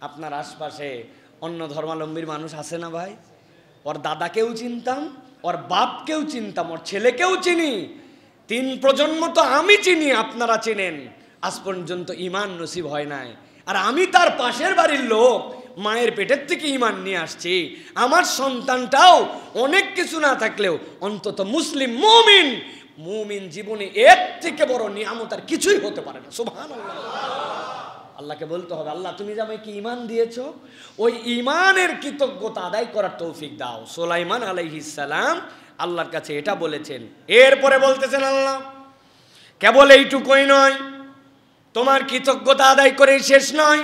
আপনার আশপাশে অন্য ধর্মাবলম্বীর মানুষ আছে না ভাই? ওর দাদাকেও চিনতাম, ওর বাপকেও চিনতাম, ওর ছেলেকেও চিনি, 3 প্রজন্ম তো আমি চিনি, আপনারা চেনেন। আজ পর্যন্ত ঈমান নসিব হয় নাই। আর আমি তার পাশের বাড়ির লোক, মায়ের পেটের থেকে ঈমান নিয়ে আসছি। আমার সন্তানটাও অনেক কিছু না থাকলেও অন্তত মুসলিম, মুমিন। মুমিন জীবনে এর থেকে বড় নিয়ামত আর কিছুই হতে পারে না। সুবহানাল্লাহ। আল্লাহকে বলতে হবে, আল্লাহ তুমি যে আমাকে ঈমান দিয়েছো, ওই ঈমানের কৃতজ্ঞতা আদায় করার তৌফিক দাও। সুলাইমান আলাইহিস সালাম আল্লাহর কাছে এটা বলেছেন। এরপরে বলতেছেন, আল্লাহ কেবল এইটুকুই নয়, তোমার কৃতজ্ঞতা আদায় করেই শেষ নয়।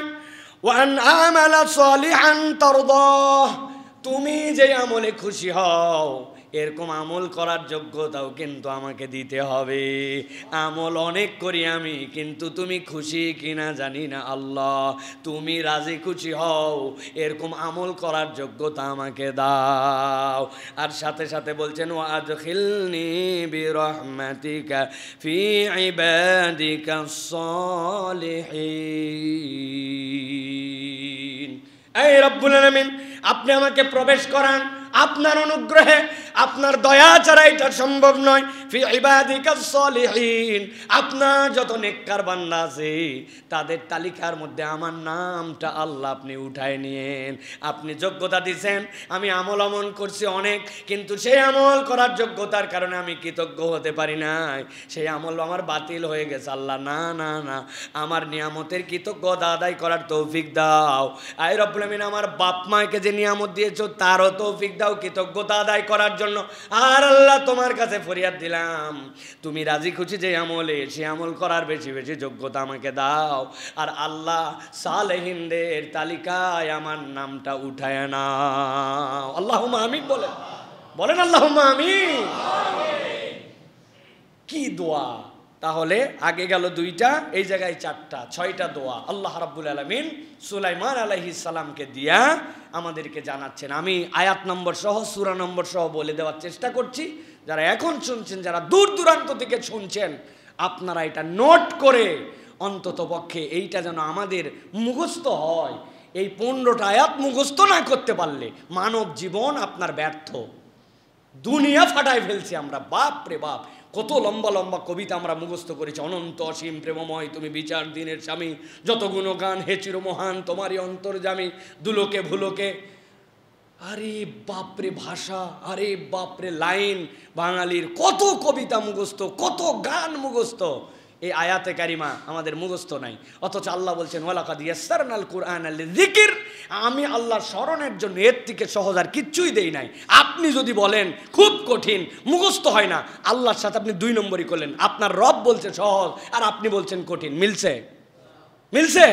ওয়ান আমালা সালিহান তারদাহ, তুমি যে আমলে খুশি হও এরকম আমল করার যোগ্যতাও কিন্তু আমাকে দিতে হবে। আমল অনেক করি আমি, কিন্তু তুমি খুশি কিনা জানি না। আল্লাহ তুমি রাজি খুশি হও এরকম আমল করার যোগ্যতা আমাকে দাও। আর সাথে সাথে বলছেন, ওয়াদখিলনি বিরহমাতিকা ফি ইবাদিকাস সালিহিন। এই রব্বুল আলামিন, আপনি আমাকে প্রবেশ করান আপনার অনুগ্রহে, আপনার দয়া ছাড়া এটা সম্ভব নয়। ফি ইবাদিকাস সালিহিন, আপনার যত নেককার বান্দা আছে তাদের তালিকার মধ্যে আমার নামটা আল্লাহ আপনি উঠায় নিয়েন। আপনি যোগ্যতা দিয়েছেন, আমি আমল আমল করছি অনেক, কিন্তু সেই আমল করার যোগ্যতার কারণে আমি কৃতজ্ঞ হতে পারি নাই, সেই আমল আমার বাতিল হয়ে গেছে। আল্লাহ না না না, আমার নিয়ামতের কৃতজ্ঞতা আদায় করার তৌফিক দাও। আয় রব্বুল আমিন, আমার বাপ মাকে যে নিয়ামত দিয়েছো তারও তৌফিক দাও কৃতজ্ঞতা আদায় করার জন্য। আর আল্লাহ তোমার কাছে ফরিয়াদ দিলাম, তুমি রাজি খুশি যে আমলে, সে আমল করার বেশি বেশি যোগ্যতা আমাকে দাও। আর আল্লাহ সালেহিনদের তালিকায় আমার নামটা উঠায় নাও। আল্লাহুম্মা আমিন বলেন, বলেন আল্লাহুম্মা আমিন। কি দোয়া! তাহলে আগে গেল 2টা, এই জায়গায় 4টা, 6টা দোয়া আল্লাহ রাব্বুল আলামিন সুলাইমান আলাইহিস সালামকে দিয়া আমাদেরকে জানাচ্ছেন। আমি আয়াত নম্বর সহ, সূরা নম্বর সহ বলে দেওয়ার চেষ্টা করছি। যারা এখন শুনছেন, যারা দূর দূরান্ত থেকে শুনছেন, আপনারা এটা নোট করে অন্তত পক্ষে এইটা যেন আমাদের মুখস্থ হয়। এই 15টা আয়াত মুখস্থ না করতে পারলে মানব জীবন আপনার ব্যর্থ। দুনিয়া ফাটায় ফেলছি আমরা, বাপ রে বাপ। কত লম্বা লম্বা কবিতা আমরা মুখস্থ করেছি। অনন্ত অসীম প্রেমময় তুমি বিচার দিনের স্বামী, যত গুণগান হে চির মহান তোমারই অন্তর্যামী, দুলোকে ভুলোকে। আরে বাপরে ভাষা, আরে বাপরে লাইন। বাঙালির কত কবিতা মুখস্থ, কত গান মুখস্থ, এই আয়াতে কারিমা আমাদের মুখস্থ নাই। অথচ আল্লাহ বলছেন, ওয়ালাকাদ ইয়াসসারনাল কুরআনা লিযিকর, আমি আল্লাহ স্মরণের জন্য এর থেকে সহজ আর কিচ্ছুই দেই নাই। আপনি যদি বলেন খুব কঠিন, মুখস্থ হয় না, আল্লাহর সাথে আপনি 2 নম্বরই করলেন। আপনার রব বলছে সহজ আর আপনি বলছেন কঠিন, মিলছে? মিলছে?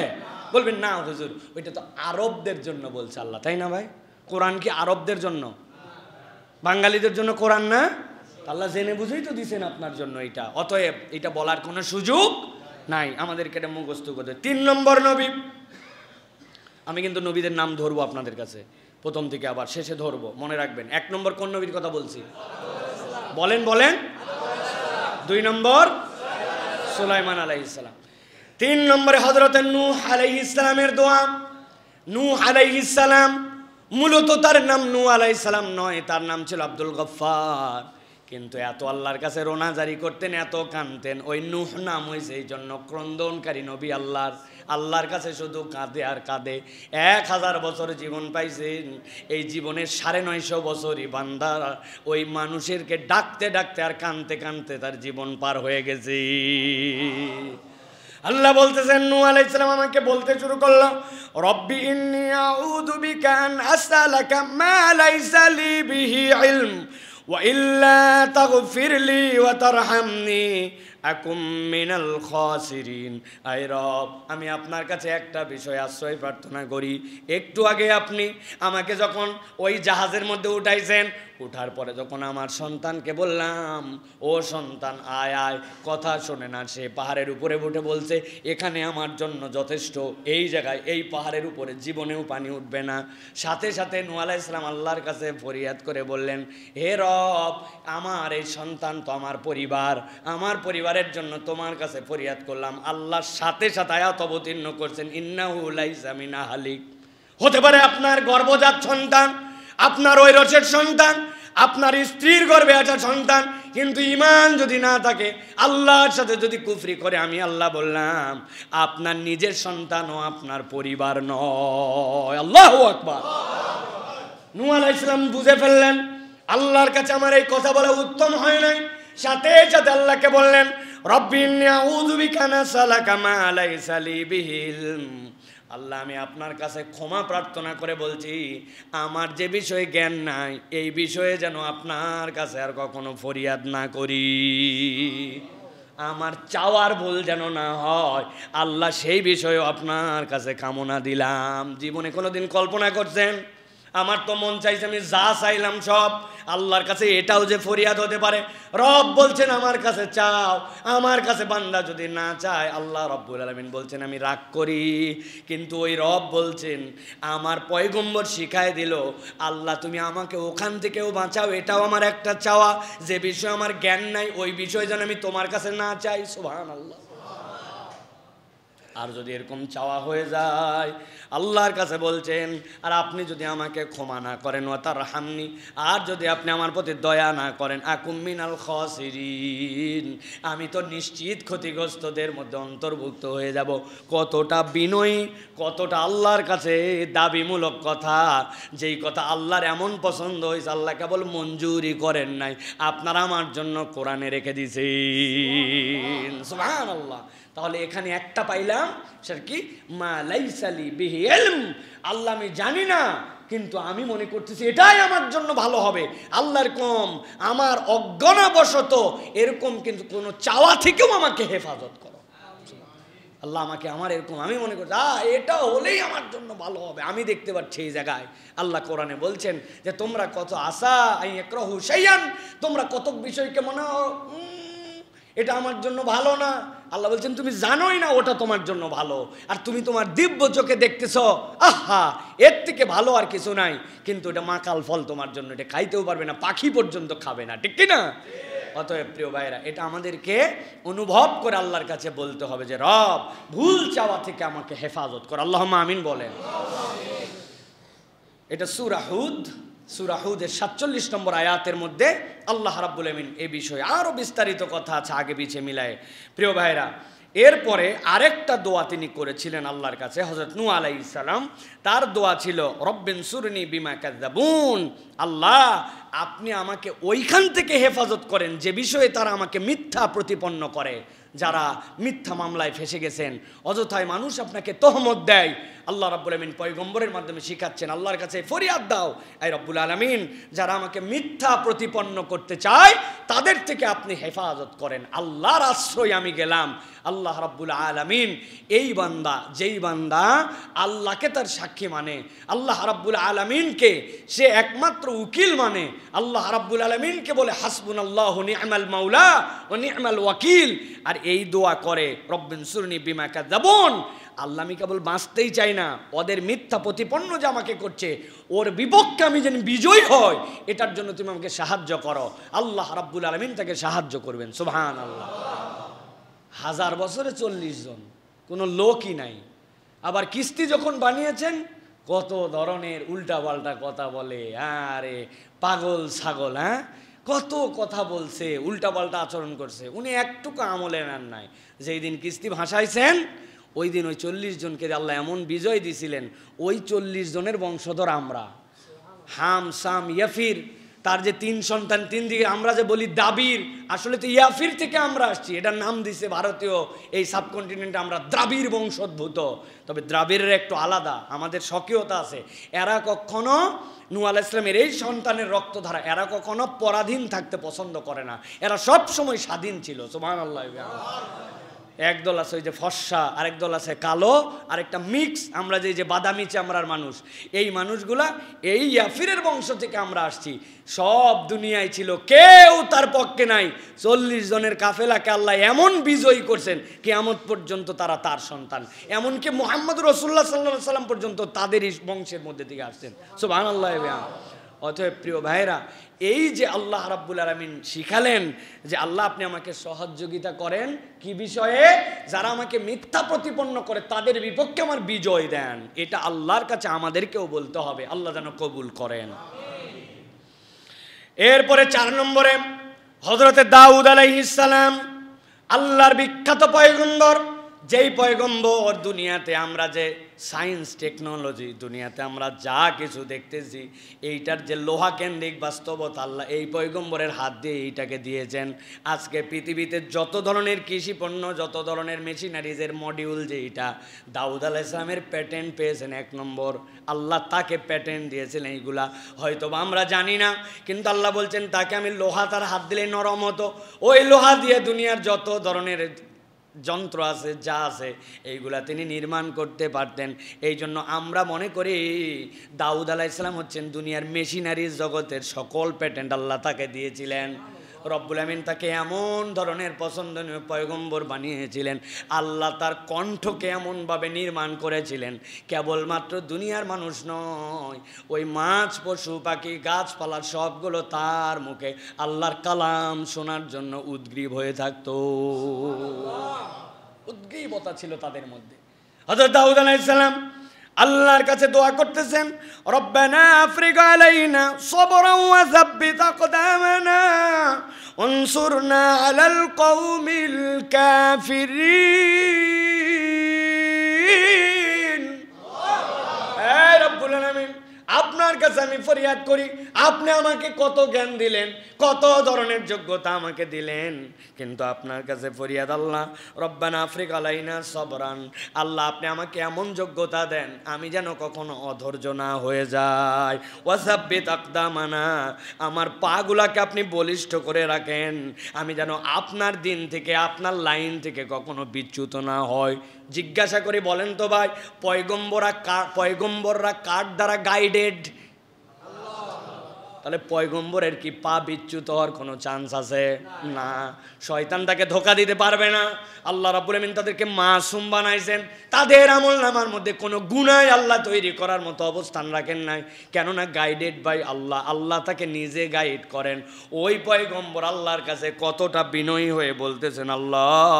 বলবেন না হুজুর, ওইটা তো আরবদের জন্য বলছে আল্লাহ, তাই না ভাই? কোরআন কি আরবদের জন্য? বাঙালিদের জন্য কোরআন না? আল্লাহ জেনে বুঝেই তো দিছেন আপনার জন্য এটা। অতএব এটা বলার কোনো সুযোগ নাই, আমাদেরকে এটা মুখস্থ করতে। 3 নম্বর নবী, আমি কিন্তু নবীদের নাম ধরবো আপনাদের কাছে, প্রথম থেকে আবার শেষে ধরবো, মনে রাখবেন। 1 নম্বর কোন নবীর কথা বলছি? বলেন বলেন। 2 নম্বর সুলাইমান আলাইহিস সালাম। 3 নম্বরে হযরত নূহ আলাইহিস সালামের দোয়া। নূহ আলাইহিস সালাম, মূলত তার নাম নূহ আলাইহিস সালাম নয়, তার নাম ছিল আব্দুল গফফার। কিন্তু এত আল্লাহর কাছে রোনা জারি করতেন, এত কাঁদতেন, ওই নূহ নাম হয়েছে এই জন্য ক্রন্দনকারী নবী। আল্লাহর কাছে শুধু কাঁদে আর কাঁদে। 1000 বছর জীবন পাইছেন, এই জীবনের 950 বছরই বান্দা ওই মানুষেরকে ডাকতে ডাকতে আর কাঁদতে কাঁদতে তার জীবন পার হয়ে গেছে। আল্লাহ বলতেছেন, নূহ আলাইহিস সালাম আমাকে বলতে শুরু করলো, রব্বি ইন্নী আউযু বিকা আন আসআলাকা মা লাইসা লি বিহি ইলম ওয়া ইল্লা তাগফিরলি ওয়া তারহামনি আকুম মিনাল খাসিরিন। আয় রব, আমি আপনার কাছে একটা বিষয় আশ্রয় প্রার্থনা করি। একটু আগে আপনি আমাকে যখন ওই জাহাজের মধ্যে উঠাইছেন, উঠার পরে যখন আমার সন্তানকে বললাম, ও সন্তান আয় আয়, কথা শোনে না, সে পাহাড়ের উপরে উঠে বলছে এখানে আমার জন্য যথেষ্ট, এই জায়গায় এই পাহাড়ের উপরে জীবনেও পানি উঠবে না। সাথে সাথে নূহ আলাইহিস সালাম আল্লাহর কাছে ফরিয়াদ করে বললেন, হে রব, আমার এই সন্তান তো আমার পরিবার পরিবারের জন্য তোমার কাছে ফরিয়াদ করলাম। আল্লাহর সাথে সাথে আয়াত অবতীর্ণ করছেন, ইন্নাহু লাইসা মিন আহলিক। হতে পারে আপনার গর্ভজাত সন্তান, আপনার ওই রসের সন্তান, আপনার স্ত্রীর গর্ভে আসা সন্তান, কিন্তু ঈমান যদি না থাকে, আল্লাহর সাথে যদি কুফরি করে, আমি আল্লাহ বললাম আপনার নিজের সন্তানও আপনার পরিবার নয়। আল্লাহু আকবার। নূহ আলাইহিস সালাম বুঝে ফেললেন আল্লাহর কাছে আমার এই কথা বলা উত্তম হয় নাই, সাথে সাথে আল্লাহকে বললেন, রব্বি ইন্নী আউযু বিকা মিন সালাকা মা লাইসা লি বিহি ইলম। আল্লাহ, আমি আপনার কাছে ক্ষমা প্রার্থনা করে বলছি, আমার যে বিষয়ে জ্ঞান নাই, এই বিষয়ে যেন আপনার কাছে আর কখনো ফরিয়াদ না করি, আমার চাওয়ার ভুল যেন না হয়। আল্লাহ, সেই বিষয়েও আপনার কাছে কামনা দিলাম। জীবনে কোনোদিন কল্পনা করছেন আমার তো মন চাইছে আমি যা চাইলাম সব, আল্লাহর কাছে এটাও যে ফরিয়াদ হতে পারে? রব বলছেন আমার কাছে চাও, আমার কাছে বান্দা যদি না চায়, আল্লাহ রব্বুল আলামিন বলছেন আমি রাগ করি। কিন্তু ওই রব বলছেন, আমার পয়গম্বর শিখায় দিল, আল্লাহ তুমি আমাকে ওখান থেকেও বাঁচাও, এটাও আমার একটা চাওয়া, যে বিষয়ে আমার জ্ঞান নাই ওই বিষয়ে যেন আমি তোমার কাছে না চাই। সুবহানাল্লাহ। আর যদি এরকম চাওয়া হয়ে যায়, আল্লাহর কাছে বলছেন, আর আপনি যদি আমাকে ক্ষমা না করেন, ওয়া তারহামনি, আর যদি আপনি আমার প্রতি দয়া না করেন, আকুম মিনাল খাসিরিন, আমি তো নিশ্চিত ক্ষতিগ্রস্তদের মধ্যে অন্তর্ভুক্ত হয়ে যাব। কতটা বিনয়ী, কতটা আল্লাহর কাছে দাবিমূলক কথা, যেই কথা আল্লাহর এমন পছন্দ হয়েছে, আল্লাহ কেবল মঞ্জুরি করেন নাই, আপনারা আমার জন্য কোরআনে রেখে দিয়েছেন। সুবহানাল্লাহ। তাহলে এখানে একটা পাইলাম, সেটা কি? মা লাইসা লি বিহি ইলম। আল্লাহ, আমি জানি না, কিন্তু আমি মনে করতেছি এটাই আমার জন্য ভালো হবে। আল্লাহর কম আমার অজ্ঞানবশত এরকম কিন্তু কোনো চাওয়া থেকেও আমাকে হেফাজত করো। আল্লাহ আমাকে আমার এরকম আমি মনে করছি এটা হলেই আমার জন্য ভালো হবে। আমি দেখতে পাচ্ছি এই জায়গায় আল্লাহ কোরআনে বলছেন যে তোমরা কত আশা ইয়াকরাহু শাইআন, তোমরা কত বিষয়কে মনে এটা আমার জন্য ভালো না। আল্লাহ বলছেন তুমি জানোই না ওটা তোমার জন্য ভালো, আর তুমি তোমার দিব্য চোখে দেখতেছ আহা এর থেকে ভালো আর কিছু নাই, কিন্তু এটা মাকাল ফল তোমার জন্য, এটা খাইতেও পারবে না, পাখি পর্যন্ত খাবে না, ঠিক কি না? অতএব প্রিয় ভাইরা, এটা আমাদেরকে অনুভব করে আল্লাহর কাছে বলতে হবে যে রব ভুল চাওয়া থেকে আমাকে হেফাজত কর। আল্লাহুম্মা আমিন বলেন। এটা সূরা হুদ, সূরা হুদের 47 নম্বর আয়াতের মধ্যে আল্লাহ রাব্বুল আমিন এই বিষয়ে আরো বিস্তারিত কথা আছে আগে পিছে মিলায়ে। প্রিয় ভাইরা, এরপরে আরেকটা দোয়া তিনি করেছিলেন আল্লাহর কাছে, হযরত নূহ আলাইহিস সালাম। তার দোয়া ছিল রব্বিনসুরনি বিমা কাযাবুন, আল্লাহ আপনি আমাকে ওইখান থেকে হেফাজত করেন যে বিষয়ে তারা আমাকে মিথ্যা প্রতিপন্ন করে, যারা মিথ্যা মামলায় ফেসে গেছেন, অযথায় মানুষ আপনাকে তহমত দেয়। আল্লাহ রাব্বুল আমিন পয়গম্বরের মাধ্যমে শিখাচ্ছেন আল্লাহর কাছে ফরিয়াদ দাও, এই রব্বুল আলামিন যারা আমাকে মিথ্যা প্রতিপন্ন করতে চায় তাদের থেকে আপনি হেফাজত করেন। আল্লাহর আশ্রয় আমি গেলাম। আল্লাহ রাব্বুল আলামিন এই বান্দা, যেই বান্দা আল্লাহকে তার সাক্ষী মানে, আল্লাহ রাব্বুল আলামিনকে সে একমাত্র উকিল মানে, আল্লাহ রাব্বুল আলামিনকে বলে হাসবুনাল্লাহু নি'মাল মাওলা ওয়া নি'মাল ওয়াকিল, আর এই দোয়া করে রব্বিনসুরনি বিমা কাযাবুন, আল্লাহ আমি কেবল বাঁচতেই চাই না, ওদের মিথ্যা প্রতিপন্ন যে আমাকে করছে ওর বিপক্ষে আমি যেন বিজয়ী হয়, এটার জন্য তুমি আমাকে সাহায্য করো। আল্লাহ রাব্বুল আলামিন তাকে সাহায্য করবেন। সুবহানাল্লাহ। 1000 বছরে 40 জন, কোনো লোকই নাই। আবার কিস্তি যখন বানিয়েছেন কত ধরনের উল্টাপাল্টা কথা বলে, আরে পাগল ছাগল, হ্যাঁ কত কথা বলছে, উল্টাপাল্টা আচরণ করছে। উনি একটুকু আমলে নেন নাই। যেই দিন কিস্তি ভাসাইছেন ওই দিন ওই 40 জনকে আল্লাহ এমন বিজয় দিছিলেন, ওই 40 জনের বংশধর আমরা। হাম সাম ইয়াফির, তার যে 3 সন্তান, 3 দিকে আমরা যে বলি দাবির, আসলে তো ইয়াফির থেকে আমরা আসছি, এটার নাম দিছে ভারতীয় এই সাবকন্টিনেন্টে আমরা দ্রাবিড় বংশোদ্ভূত। তবে দ্রাবিড়ের একটু আলাদা, আমাদের স্বকীয়তা আছে। এরা কখনো নূহ আলাইহিস সালামের এই সন্তানের রক্তধারা, এরা কখনো পরাধীন থাকতে পছন্দ করে না, এরা সব সময় স্বাধীন ছিল। সুবহানাল্লাহ। একদল আছে ওই যে ফর্সা, আরেক দল আছে কালো, আরেকটা মিক্স, আমরা যে বাদামি চামড়ার মানুষ, এই মানুষগুলা এই ইয়াফিরের বংশ থেকে আমরা আসছি। সব দুনিয়ায় ছিল, কেউ তার পক্ষে নাই। 40 জনের কাফেলাকে আল্লাহ এমন বিজয়ী করছেন কিয়ামত পর্যন্ত তারা তার সন্তান, এমনকি মুহাম্মদ রাসূলুল্লাহ সাল্লাল্লাহু আলাইহি ওয়াসাল্লাম পর্যন্ত তাদেরই বংশের মধ্যে থেকে আসছেন। সুবহানাল্লাহ। অতএব প্রিয় ভাইরা, এই যে আল্লাহ রাব্বুল আলামিন শিখালেন যে আল্লাহ আপনি আমাকে সহযোগিতা করেন কি বিষয়ে, যারা আমাকে মিথ্যা প্রতিপন্ন করে তাদের বিপক্ষে আমার বিজয় দেন, এটা আল্লাহর কাছে আমাদেরকেও বলতে হবে, আল্লাহ যেন কবুল করেন। এরপরে 4 নম্বরে হযরতে দাউদ আলাইহিস সালাম, আল্লাহর বিখ্যাত পয়গম্বর, যেই পয়গম্বর দুনিয়াতে আমরা যে সায়েন্স টেকনোলজি, দুনিয়াতে আমরা যা কিছু দেখতেছি এইটার যে লোহা কেন্দ্রিক বাস্তবতা আল্লাহ এই পয়গম্বরের হাত দিয়ে এইটাকে দিয়েছেন। আজকে পৃথিবীতে যত ধরনের কৃষি পণ্য, যত ধরনের মেশিনারিজের মডিউল, যে এটা দাউদ আলাইহিস সালামের প্যাটেন্ট পেয়েছেন 1 নম্বর, আল্লাহ তাকে প্যাটেন্ট দিয়েছিলেন। এইগুলা হয়তো আমরা জানি না, কিন্তু আল্লাহ বলছেন তাকে আমি লোহা তার হাত দিলে নরম হতো, ওই লোহা দিয়ে দুনিয়ার যত ধরনের যন্ত্র আছে, যা আছে, এইগুলা তিনি নির্মাণ করতে পারতেন। এই জন্য আমরা মনে করি দাউদ আলাইহিস সালাম হচ্ছেন দুনিয়ার মেশিনারিজ জগতের সকল প্যাটেন্ট আল্লাহ তাকে দিয়েছিলেন। রব্বুল আমিন তাকে এমন ধরনের পছন্দনীয় পয়গম্বর বানিয়েছিলেন, আল্লাহ তার কণ্ঠকে এমনভাবে নির্মাণ করেছিলেন, কেবলমাত্র দুনিয়ার মানুষ নয়, ওই মাছ, পশু, পাখি, গাছপালা সবগুলো তার মুখে আল্লাহর কালাম শোনার জন্য উদ্গ্রীব হয়ে থাকতো। উদ্গ্রীবতা ছিল তাদের মধ্যে। হযরত দাউদ আলাইহিস সালাম আল্লাহর কাছে দোয়া করতেছেন, রব্বানা আফরিগ আলাইনা সবরান ওয়া যাব্বিত আকদামানা ওয়ানসুরনা আলাল কওমিল কাফিরিন। হে রব্বুল আলামিন, আপনার কাছে আমি ফরিয়াদ করি, আপনি আমাকে কত জ্ঞান দিলেন, কত ধরনের যোগ্যতা আমাকে দিলেন, কিন্তু আপনার কাছে ফরিয়াদ আল্লাহ, রব্বানা আফরিগ আলাইনা সবরান, আল্লাহ আপনি আমাকে এমন যোগ্যতা দেন আমি যেন কখনো অধৈর্য না হয়ে যাই, ওয়াসাব্বিত আকদামানা, আমার পাগুলাকে আপনি বলিষ্ঠ করে রাখেন, আমি যেন আপনার দিন থেকে, আপনার লাইন থেকে কখনো বিচ্যুত না হয়। জিজ্ঞাসা করি, বলেন তো ভাই, পয়গম্বররা কার দ্বারা গাইডেড? তাহলে পয়গম্বরের কি পা বিচ্যুত হওয়ার কোনো চান্স আছে? না। শয়তান তাকে ধোঁকা দিতে পারবে না। আল্লাহ রাব্বুল আমিন তাদেরকে মাসুম বানাইছেন, তাদের আমলনামার মধ্যে কোনো গুনাহ আল্লাহ তৈরি করার মতো অবস্থান রাখেন নাই, কেননা গাইডেড বাই আল্লাহ, আল্লাহ তাকে নিজে গাইড করেন। ওই পয়গম্বর আল্লাহর কাছে কতটা বিনয়ী হয়ে বলতেছেন, আল্লাহ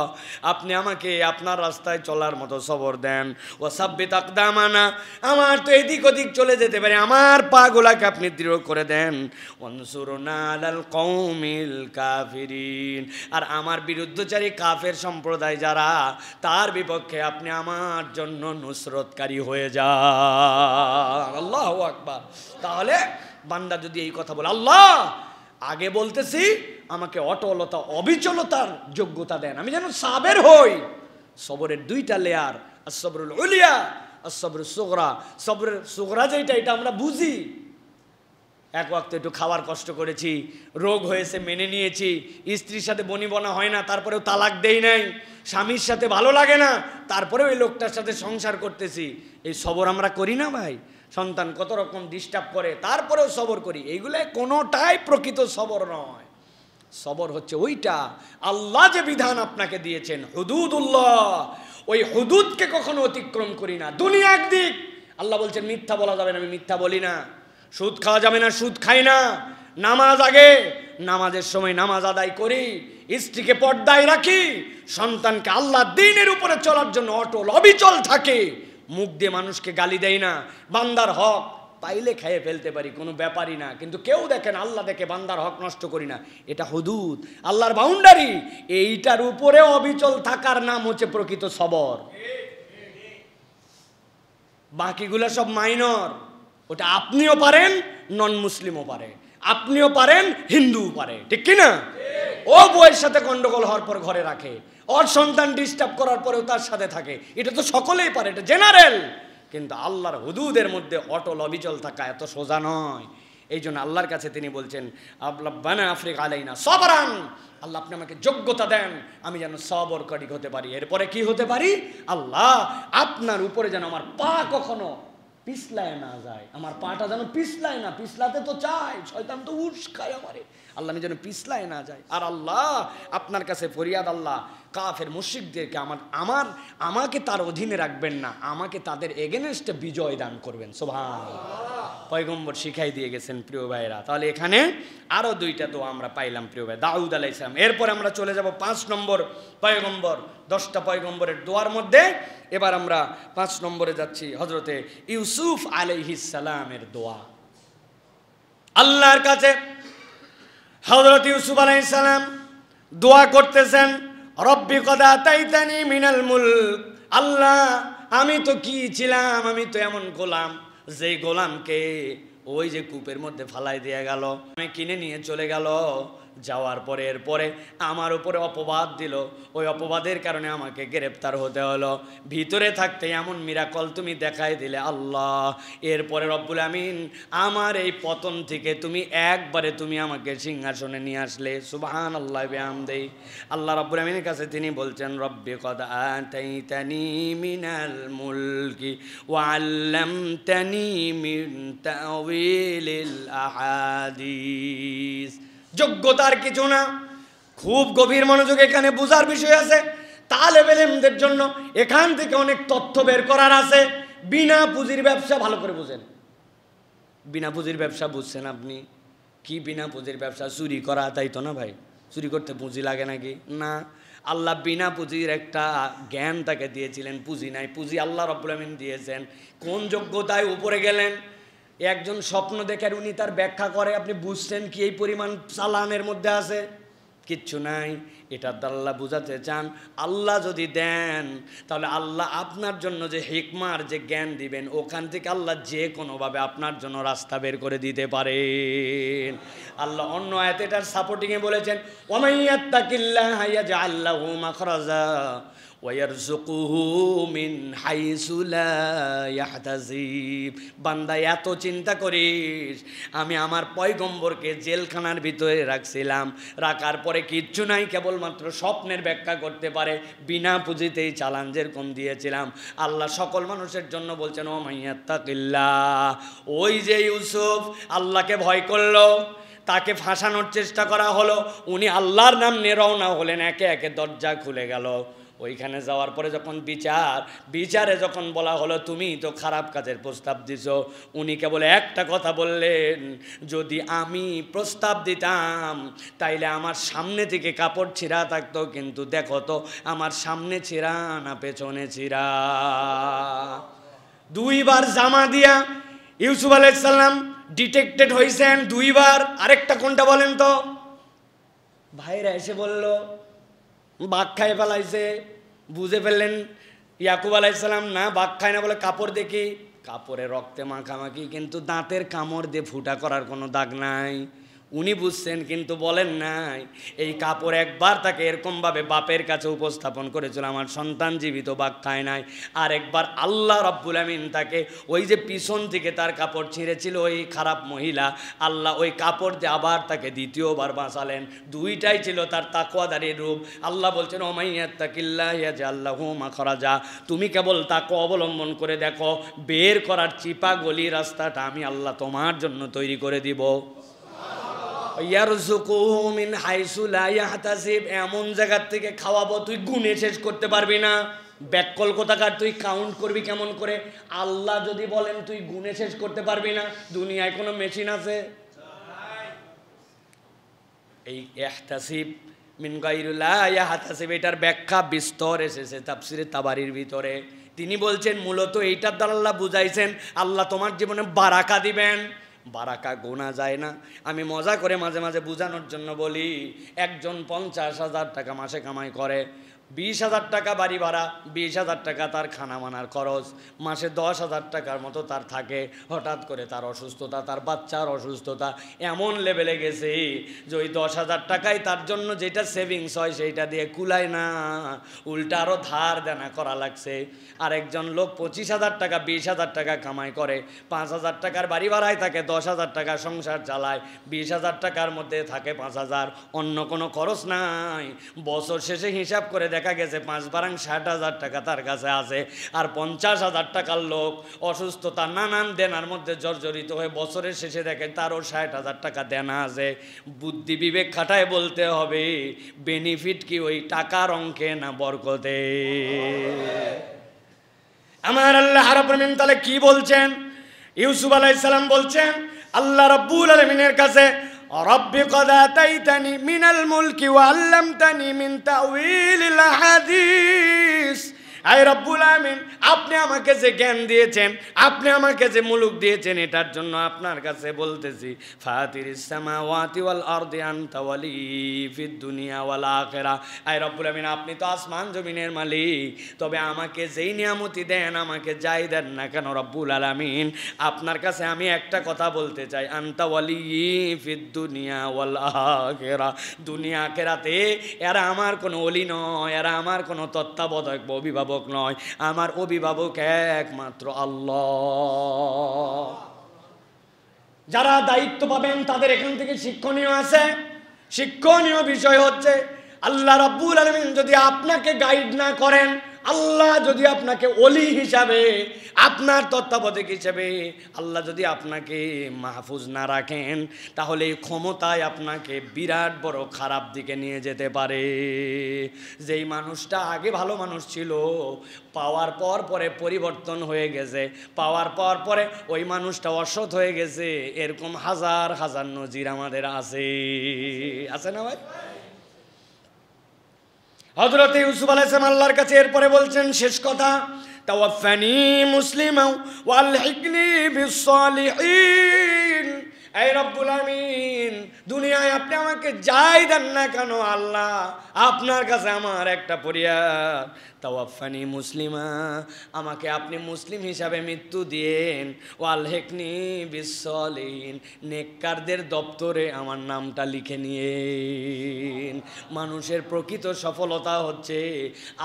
আপনি আমাকে আপনার রাস্তায় চলার মতো সবর দেন, ওয়াসাব্বিত আকদামানা, আমার তো এদিক ওদিক চলে যেতে পারে, আমার পাগুলাকে আপনি দৃঢ় করে দেন, ওয়ানসুরনা আলাল কওমিল কাফিরিন, আর আমার বিরুদ্ধচারী কাফের সম্প্রদায় যারা, তার বিপক্ষে আপনি আমার জন্য নুসরতকারী হয়ে যান। আল্লাহু আকবার। তাহলে বান্দা যদি এই কথা বলে, আল্লাহ আগে বলতেছি আমাকে অটলতা, অবিচলতার যোগ্যতা দেন, আমি যেন সাবের হই। সবরের 2টা লেয়ার, as-সাবরুল উলিয়া, as-সাবরুস সুগরা। সবরের সুগরা যেটা, এটা আমরা বুঝি, এক ওয়াক্ত একটু খাওয়ার কষ্ট করেছি, রোগ হয়েছে মেনে নিয়েছি, স্ত্রীর সাথে বনিবনা হয় না তারপরেও তালাক দেই নাই, স্বামীর সাথে ভালো লাগে না তারপরেও এই লোকটার সাথে সংসার করতেছি, এই সবর আমরা করি না ভাই? সন্তান কত রকম ডিস্টার্ব করে তারপরেও সবর করি, এইগুলো কোনোটাই প্রকৃত সবর নয়। সবর হচ্ছে ওইটা, আল্লাহ যে বিধান আপনাকে দিয়েছেন, হুদুদুল্লাহ, ওই হুদুদকে কখনো অতিক্রম করি না। দুনিয়া একদিক, আল্লাহ বলছেন মিথ্যা বলা যাবে না, আমি মিথ্যা বলি না। সুদ খাওয়া যাবে না, সুদ খাই না। নামাজ আগে, নামাজের সময় নামাজ আদায় করি, স্ত্রীকে পর্দায় রাখি, সন্তানকে আল্লাহ দ্বীনের উপরে চলার জন্য অটল অবিচল থাকে, মুখ দিয়ে মানুষকে গালি দেয় না, বান্দার হক পাইলে খেয়ে ফেলতে পারি, কোনো ব্যাপারই না, কিন্তু কেউ দেখেন আল্লাহ দেখে বান্দার হক নষ্ট করি না, এটা হুদুদ, আল্লাহর বাউন্ডারি, এইটার উপরে অবিচল থাকার নাম হচ্ছে প্রকৃত সবর। বাকিগুলো সব মাইনর, ওটা আপনিও পারেন, নন মুসলিমও পারে, আপনিও পারেন, হিন্দুও পারে, ঠিক কিনা? ও বউয়ের সাথে গন্ডগোল হওয়ার পর ঘরে রাখে, ওর সন্তান ডিস্টার্ব করার পরেও তার সাথে থাকে, এটা তো সকলেই পারে, এটা জেনারেল। কিন্তু আল্লাহর হুদুদের মধ্যে অটল অবিচল থাকা এত সোজা নয়। এই জন্য আল্লাহর কাছে তিনি বলছেন, রব্বানা আফরিগ আলাইনা সবরান, আল্লাহ আপনি আমাকে যোগ্যতা দেন আমি যেন সবরকারী হতে পারি। এরপরে কি হতে পারি? আল্লাহ আপনার উপরে যেন আমার পা কখনো পিছলায় না যায়, আমার পাটা যেন পিছলায় না, পিছলাতে তো চাই, শয়তান তো উস্কায় আমারে, আল্লাহ আমি যেন পিছলায় না যায়। আর আল্লাহ আপনার কাছে ফরিয়াদ, আল্লাহ কাফের মুশরিকদেরকে আমাকে তার অধীনে রাখবেন না, আমাকে তাদের এগেনস্টে বিজয় দান করবেন। সুবহানাল্লাহ। পয়গম্বর শিখাই দিয়ে গেছেন প্রিয় ভাইরা। তাহলে এখানে আরও দুইটা দোয়া আমরা পাইলাম প্রিয় ভাই, দাউদ আলাইহিস সালাম। এরপর আমরা চলে যাব 5 নম্বর পয়গম্বর, 10টা পয়গম্বরের দোয়ার মধ্যে। এবার আমরা 5 নম্বরে যাচ্ছি, হযরতে ইউসুফ আলাইহিস সালামের দোয়া। আল্লাহর কাছে হযরত ইউসুফ আলাইহিস সালাম দোয়া করতেছেন, রব্বি কদ আতাইতানি মিনাল মুলক। আল্লাহ, আমি তো কি ছিলাম, আমি তো এমন গোলাম, যেই গোলামকে ওই যে কূপের মধ্যে ফালাই দিয়ে গেল, আমি কিনে নিয়ে চলে গেল। যাওয়ার পরে এরপরে আমার উপরে অপবাদ দিল, ওই অপবাদের কারণে আমাকে গ্রেপ্তার হতে হলো। ভিতরে থাকতে এমন মিরাকল তুমি দেখাই দিলে আল্লাহ। এরপরে রব্বুল আমিন আমার এই পতন থেকে তুমি একবারে তুমি আমাকে সিংহাসনে নিয়ে আসলে। সুবহানাল্লাহ বিহামদিহি। আল্লাহ রব্বুল আমিনের কাছে তিনি বলছেন, রব্বি কদ আতাইতানি মিনাল মুলকি ওয়া আল্লামতানি মিন তাওয়িলিল আহাদিস। যোগ্যতার কিছু না, খুব গভীর মনোযোগ এখানে বোঝার বিষয় আছে। তালেবে ইলমদের জন্য এখান থেকে অনেক তথ্য বের করার আছে। বিনা পুঁজির ব্যবসা ভালো করে বুঝেন। বিনা পুঁজির ব্যবসা বুঝছেন আপনি? কি বিনা পুঁজির ব্যবসা? চুরি করা, তাই তো না ভাই? চুরি করতে পুঁজি লাগে নাকি? না। আল্লাহ বিনা পুঁজির একটা জ্ঞান তাকে দিয়েছিলেন, পুঁজি নাই, পুঁজি আল্লাহ রাব্বুল আমিন দিয়েছেন। কোন যোগ্যতায় উপরে গেলেন? একজন স্বপ্ন দেখে উনি তার ব্যাখ্যা করে, আপনি বুঝছেন কি এই পরিমাণ চালানের মধ্যে আছে? কিচ্ছু নাই। এটা আল্লাহ বুঝাতে চান, আল্লাহ যদি দেন তাহলে আল্লাহ আপনার জন্য যে হিকমার যে জ্ঞান দিবেন, ওখান থেকে আল্লাহ যে কোনোভাবে আপনার জন্য রাস্তা বের করে দিতে পারেন। আল্লাহ অন্য আয়াতে এটার সাপোর্টিংয়ে বলেছেন, ওয়ামাইয়াত্তাকিল্লাহা ইয়াজআল লাহু মাখরাজা ওয়ারযুকুহু মিন হাইসু লা ইয়াহতাসিব। বান্দা, এত চিন্তা করিস, আমি আমার পয়গম্বরকে জেলখানার ভিতরে রাখছিলাম, রাখার পরে কিচ্ছু নাই, কেবলমাত্র স্বপ্নের ব্যাখ্যা করতে পারে, বিনা পুঁজিতেই চালান যেরকম দিয়েছিলাম। আল্লাহ সকল মানুষের জন্য বলছেন, ও মাইয়াত্তাকিল্লাহ। ওই যে ইউসুফ আল্লাহকে ভয় করলো, তাকে ফাঁসানোর চেষ্টা করা হলো, উনি আল্লাহর নাম নিয়ে রওনা হলেন, একে একে দরজা খুলে গেল। ওইখানে যাওয়ার পরে যখন বিচারে যখন বলা হলো তুমি তো খারাপ কাজের প্রস্তাব দিছো, উনি কেবল একটা কথা বললেন, যদি আমি প্রস্তাব দিতাম তাইলে আমার সামনে থেকে কাপড় ছিঁড়া থাকতো, কিন্তু দেখো তো আমার সামনে ছিঁড়া না পেছনে ছিঁড়া। 2 বার জামা দিয়া ইউসুফ আলাইহিস সালাম ডিটেক্টেড হয়েছেন 2 বার। আরেকটা কোনটা বলেন তো? ভাইরা এসে বলল বাঘ খায় ফেলাইছে, বুঝে ফেললেন ইয়াকুব আলাইহিস সালাম না বাঘ খায় না, বলে কাপড় দেখি, কাপড়ে রক্তে মাখামাখি, কিন্তু দাঁতের কামড় দিয়ে ফুটা করার কোনো দাগ নাই। উনি বুঝছেন কিন্তু বলেন নাই। এই কাপড় একবার তাকে এরকমভাবে বাপের কাছে উপস্থাপন করেছিল, আমার সন্তান জীবিত, বাঘ খায় নাই। আর একবার আল্লাহ রাব্বুল আমিন তাকে ওই যে পিছন থেকে তার কাপড় ছিঁড়েছিল ওই খারাপ মহিলা, আল্লাহ ওই কাপড় দিয়ে আবার তাকে দ্বিতীয়বার বাঁচালেন। দুইটাই ছিল তার তাকওয়াদারির রূপ। আল্লাহ বলছেন, ও মাইয়াত্তাকিল্লাহ ইয়াজআল লাহু মাখরাজা। তুমি কেবল তাকওয়া অবলম্বন করে দেখো, বের করার চিপা গলি রাস্তাটা আমি আল্লাহ তোমার জন্য তৈরি করে দিব। ইয়ারযুকুহু মিন হাইসু লা ইয়াহতাসিব। এমন জায়গার থেকে খাওয়াবো তুই গুণে শেষ করতে পারবি না। ব্যাককল কোথাকার, তুই কাউন্ট করবি কেমন করে? আল্লাহ যদি বলেন তুই গুণে শেষ করতে পারবি না, দুনিয়ায় কোনো মেশিন আছে? এই ইহতাসিব মিন গায়রি লা ইয়াহতাসিব, এটার ব্যাখ্যা বিস্তর এসেছে তাফসিরে তাবারির ভিতরে। তিনি বলছেন মূলত এইটার দ্বারা আল্লাহ বুঝাইছেন আল্লাহ তোমার জীবনে বারাকা দিবেন। বারাকা গোনা যায় না। আমি মজা করে মাঝে মাঝে বোঝানোর জন্য বলি, একজন 50,000 টাকা মাসে কামাই করে, 20,000 টাকা বাড়ি ভাড়া, 20,000 টাকা তার খানা মানার খরচ, মাসে 10,000 টাকার মতো তার থাকে। হঠাৎ করে তার অসুস্থতা, তার বাচ্চার অসুস্থতা এমন লেভেলে গেছে যে ওই 10,000 টাকায় তার জন্য যেটা সেভিংস হয় সেইটা দিয়ে কুলায় না, উল্টা আরও ধার দেনা করা লাগছে। আর একজন লোক 25,000 টাকা 20,000 টাকা কামাই করে, 5,000 টাকার বাড়ি ভাড়ায় থাকে, 10,000 টাকা সংসার চালায়, 20,000 টাকার মধ্যে থাকে 5,000, অন্য কোনো খরচ নাই। বছর শেষে হিসাব করে দেখা গেছে 5 বারাং 60,000 টাকা তার কাছে আছে। আর 50,000 টাকার লোক অসুস্থতা নানান দেনার মধ্যে জর্জরিত হয়ে বছরের শেষে দেখে তারও 60,000 টাকা দেনা আছে। বুদ্ধি বিবেক খাটায় বলতে হবে বেনিফিট কি ওই টাকার অঙ্কে না বরকতে? আমার আল্লাহ রাব্বুল আমিন তাহলে কি বলছেন? ইউসুফ আলাইহিস সালাম বলছেন আল্লাহ রাব্বুল আলামিনের কাছে, রব্বি কদ আতাইতানি মিনাল মুলকি ওয়া আল্লামতানি মিন তাউইলিল হাদিস। আয় রব্বুল আমিন, আপনি আমাকে যে জ্ঞান দিয়েছেন, আপনি আমাকে যে মুলুক দিয়েছেন, এটার জন্য আপনার কাছে বলতেছি, ফাতিরিস সামাওয়াতি ওয়াল আরদি আনতা ওয়ালি ফিদ দুনিয়া ওয়াল আখিরা। আয় রব্বুল আমিন, আপনি তো আসমান জমিনের মালিক, তবে আমাকে যেই নিয়ামতি দেন, আমাকে যাই দেন না কেন রব্বুল আলামিন, আপনার কাছে আমি একটা কথা বলতে চাই, আনতা ওয়ালি ফিদ দুনিয়া ওয়াল আখিরা। দুনিয়া আখিরাতে এরা আমার কোনো ওলি নয়, এরা আমার কোনো তত্ত্বাবধায়ক অভিভাবক নয়, আমার অভিভাবক একমাত্র আল্লাহ। যারা দায়িত্ব পাবেন তাদের এখান থেকে শিক্ষণীয় আছে। শিক্ষণীয় বিষয় হচ্ছে, আল্লাহ রাব্বুল আলামিন যদি আপনাকে গাইড না করেন, আল্লাহ যদি আপনাকে ওলি হিসাবে, আপনার তত্ত্বাবধায়ক হিসাবে আল্লাহ যদি আপনাকে মাহফুজ না রাখেন, তাহলে এই ক্ষমতায় আপনাকে বিরাট বড় খারাপ দিকে নিয়ে যেতে পারে। যেই মানুষটা আগে ভালো মানুষ ছিল, পাওয়ার পর পরে পরিবর্তন হয়ে গেছে, পাওয়ার পর পরে ওই মানুষটা অসৎ হয়ে গেছে, এরকম হাজার হাজার নজির আমাদের আছে না ভাই? হযরত ইউসুফ আলাইহিস সালাম আল্লাহর কাছে এরপরে বলছেন শেষ কথা, তাওয়াফানি মুসলিমান ওয়া আলহিকনি বিস-সালিহিন। এই রব্বুল আমিন, দুনিয়ায় আপনি আমাকে যাই দেন না কেন আল্লাহ, আপনার কাছে আমার একটা ফরিয়াদ, তাওয়াফানি মুসলিমা, আমাকে আপনি মুসলিম হিসাবে মৃত্যু দিয়েন, ওয়াল হেকনি বিস-সালিহিন, নেককারদের দপ্তরে আমার নামটা লিখে নিয়েন। মানুষের প্রকৃত সফলতা হচ্ছে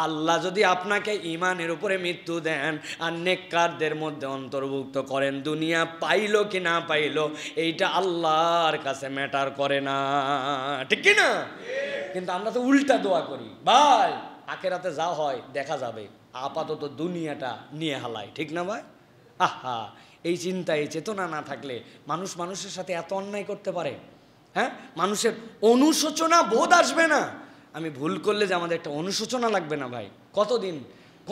আল্লাহ যদি আপনাকে ঈমানের উপরে মৃত্যু দেন আর নেককারদের মধ্যে অন্তর্ভুক্ত করেন, দুনিয়া পাইলো কি না পাইলো এইটা আল্লাহর কাছে ম্যাটার করে না, ঠিক কি না? কিন্তু আমরা তো উল্টা দোয়া করি, ভাই আখেরাতে যা হয় দেখা যাবে, আপাতত দুনিয়াটা নিয়ে হালাই, ঠিক না ভাই? আহা, এই চিন্তা এই চেতনা না থাকলে মানুষ মানুষের সাথে এত অন্যায় করতে পারে? হ্যাঁ, মানুষের অনুশোচনা বোধ আসবে না। আমি ভুল করলে যে আমাদের একটা অনুশোচনা লাগবে না ভাই, কতদিন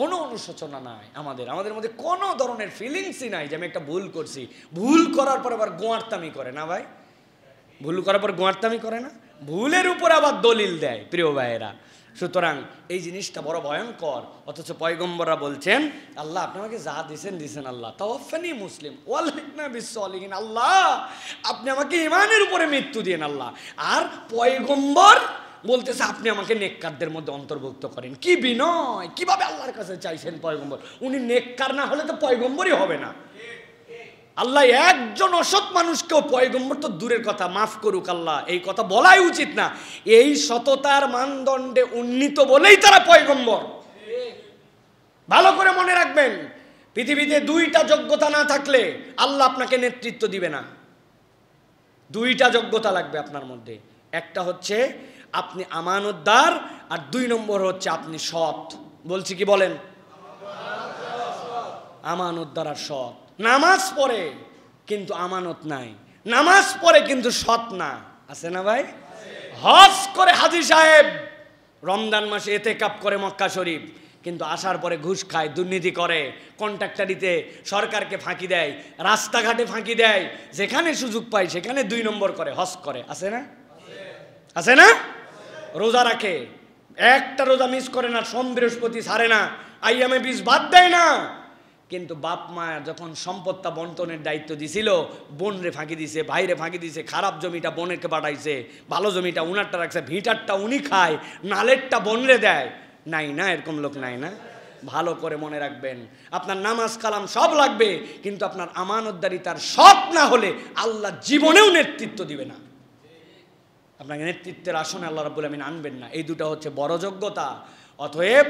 কোনো অনুশোচনা নাই আমাদের মধ্যে কোনো ধরনের ফিলিংসই নাই যে আমি একটা ভুল করছি। ভুল করার পর আবার গোয়ার্তামি করে না ভাই, ভুল করার পর গোয়ার্তামি করে না, ভুলের উপর আবার দলিল দেয় প্রিয় ভাইয়েরা। সুতরাং এই জিনিসটা বড় ভয়ঙ্কর। অথচ পয়গম্বররা বলছেন আল্লাহ আপনি আমাকে যা দিছেন আল্লাহ, তাওয়াফানি মুসলিম ওয়াল হিকনা বিস-সালিহিন, আল্লাহ আপনি আমাকে ঈমানের উপরে মৃত্যু দিয়েন আল্লাহ। আর পয়গম্বর বলতেছে আপনি আমাকে নেককারদের মধ্যে অন্তর্ভুক্ত করেন। কি বিনয়, কিভাবে আল্লাহর কাছে চাইছেন পয়গম্বর। উনি নেককার না হলে তো পয়গম্বরই হবে না। আল্লাহ একজন অসৎ মানুষকেও, পয়গম্বর তো দূরের কথা, মাফ করুক আল্লাহ, এই কথা বলাই উচিত না, এই সততার মানদণ্ডে উন্নীত বলেই তারা পয়গম্বর। ভালো করে মনে রাখবেন, পৃথিবীতে দুইটা যোগ্যতা না থাকলে আল্লাহ আপনাকে নেতৃত্ব দিবে না। দুইটা যোগ্যতা লাগবে আপনার মধ্যে, একটা হচ্ছে আপনি আমানতদার, আর 2 নম্বর হচ্ছে আপনি সৎ। বলছি কি বলেন? আমানতদার আর সৎ। নামাজ পড়ে কিন্তু আমানত নাই, নামাজ পড়ে কিন্তু সৎ না, আছে না ভাই? হজ করে হাজী সাহেব, রমজান মাসে এতেকাফ করে মক্কা শরীফ, কিন্তু আসার পরে ঘুষ খায়, দুর্নীতি করে, কন্ট্রাক্টারিতে সরকারকে ফাঁকি দেয়, রাস্তাঘাটে ফাঁকি দেয়, যেখানে সুযোগ পায় সেখানে 2 নম্বর করে, হজ করে, আছে না? আছে না? রোজা রাখে, একটা রোজা মিস করে না, সোম বৃহস্পতি ছাড়ে না, আইয়ামে 20 বাদ দেয় না। কিন্তু বাপ মা যখন সম্পদটা বন্টনের দায়িত্ব দিছিল, বোনরে ফাঁকি দিছে, ভাইরে ফাঁকি দিছে, খারাপ জমিটা বোনেরকে পাঠাইছে, ভালো জমিটা উনারটা রাখছে, ভিটারটা উনি খায়, নালেরটা বোনরে দেয়। নাই না, এরকম লোক নাই না? ভালো করে মনে রাখবেন, আপনার নামাজ কালাম সব লাগবে, কিন্তু আপনার আমানতদারিতার সৎ না হলে আল্লাহ জীবনেও নেতৃত্ব দিবে না, আপনাকে নেতৃত্বের আসনে আল্লাহ রাব্বুল আমিন আনবেন না। এই দুটো হচ্ছে বড় যোগ্যতা। অতএব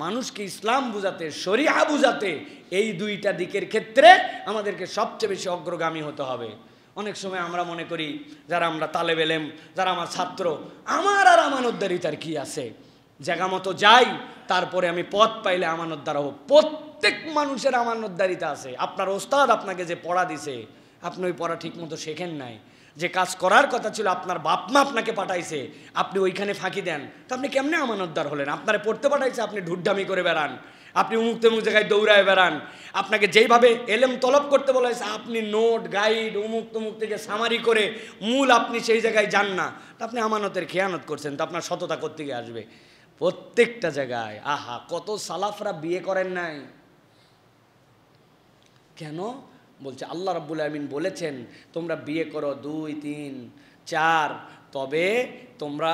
মানুষকে ইসলাম বুঝাতে, শরিয়া বুঝাতে এই দুইটা দিকের ক্ষেত্রে আমাদেরকে সবচেয়ে বেশি অগ্রগামী হতে হবে। অনেক সময় আমরা মনে করি, যারা আমরা তালেব ইলম, যারা আমার ছাত্র, আমার আর আমানতদারিতার কি আছে, জায়গা মতো যাই, তারপরে আমি পথ পাইলে আমানতদার হব। প্রত্যেক মানুষের আমানতদারিতা আছে। আপনার ওস্তাদ আপনাকে যে পড়া দিছে, আপনি ওই পড়া ঠিক মতো শেখেন নাই, যে কাজ করার কথা ছিল আপনার বাপ মা আপনাকে পাঠাইছে, আপনি ওইখানে ফাঁকি দেন, তো আপনি কেমনে আমানতদার হলেন? আপনারা পড়তে পাঠাইছে, আপনি ঢুড্ডামি করে বেড়ান, আপনি অমুক তমুক জায়গায় দৌড়ায় বেড়ান, আপনাকে যেইভাবে এলেম তলব করতে বলা হয়েছে আপনি নোট গাইড অমুক তমুক থেকে সামারি করে মূল আপনি সেই জায়গায় যান না, তা আপনি আমানতের খেয়ানত করছেন, তো আপনার সততা কোত্থেকে আসবে? প্রত্যেকটা জায়গায় আহা কত সালাফরা বিয়ে করেন নাই কেন? বলছে আল্লাহ রাব্বুল আলামিন বলেছেন তোমরা বিয়ে করো 2, 3, 4, তবে তোমরা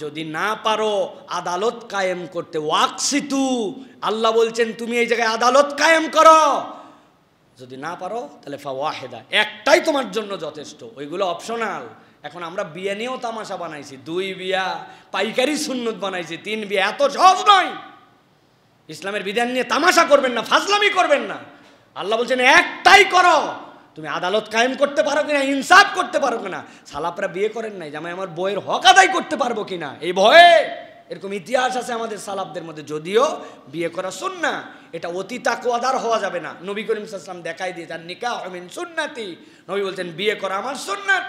যদি না পারো আদালত কায়েম করতে ওয়াকসিতু, আল্লাহ বলছেন তুমি এই জায়গায় আদালত কায়েম করো, যদি না পারো তাহলে ফাওয়াহিদা, একটাই তোমার জন্য যথেষ্ট, ওইগুলো অপশনাল। এখন আমরা বিয়ে নিয়েও তামাশা বানাইছি, 2 বিয়া পাইকারি সুন্নত বানাইছি, 3 বিয়া, এত সহজ নয়। ইসলামের বিধান নিয়ে তামাশা করবেন না, ফাজলামি করবেন না। আল্লাহ বলছেন একটাই করো, তুমি আদালত কায়েম করতে পারো কিনা, ইনসাফ করতে পারো কিনা। সালাফরা বিয়ে করেন নাই জামাই আমার বইয়ের হক আদায় করতে পারবো কিনা, এই ভয়ে। এরকম ইতিহাস আছে আমাদের সালাফদের মধ্যে, যদিও বিয়ে করা সুন্নাহ, এটা অতি তাকওয়াদার হওয়া যাবে না। নবী করিম সাল্লাল্লাহু আলাইহি ওয়াসাল্লাম দেখাই দিয়েছেন নিকাহ মিন সুন্নতি, নবী বলছেন বিয়ে করা আমার সুন্নাত,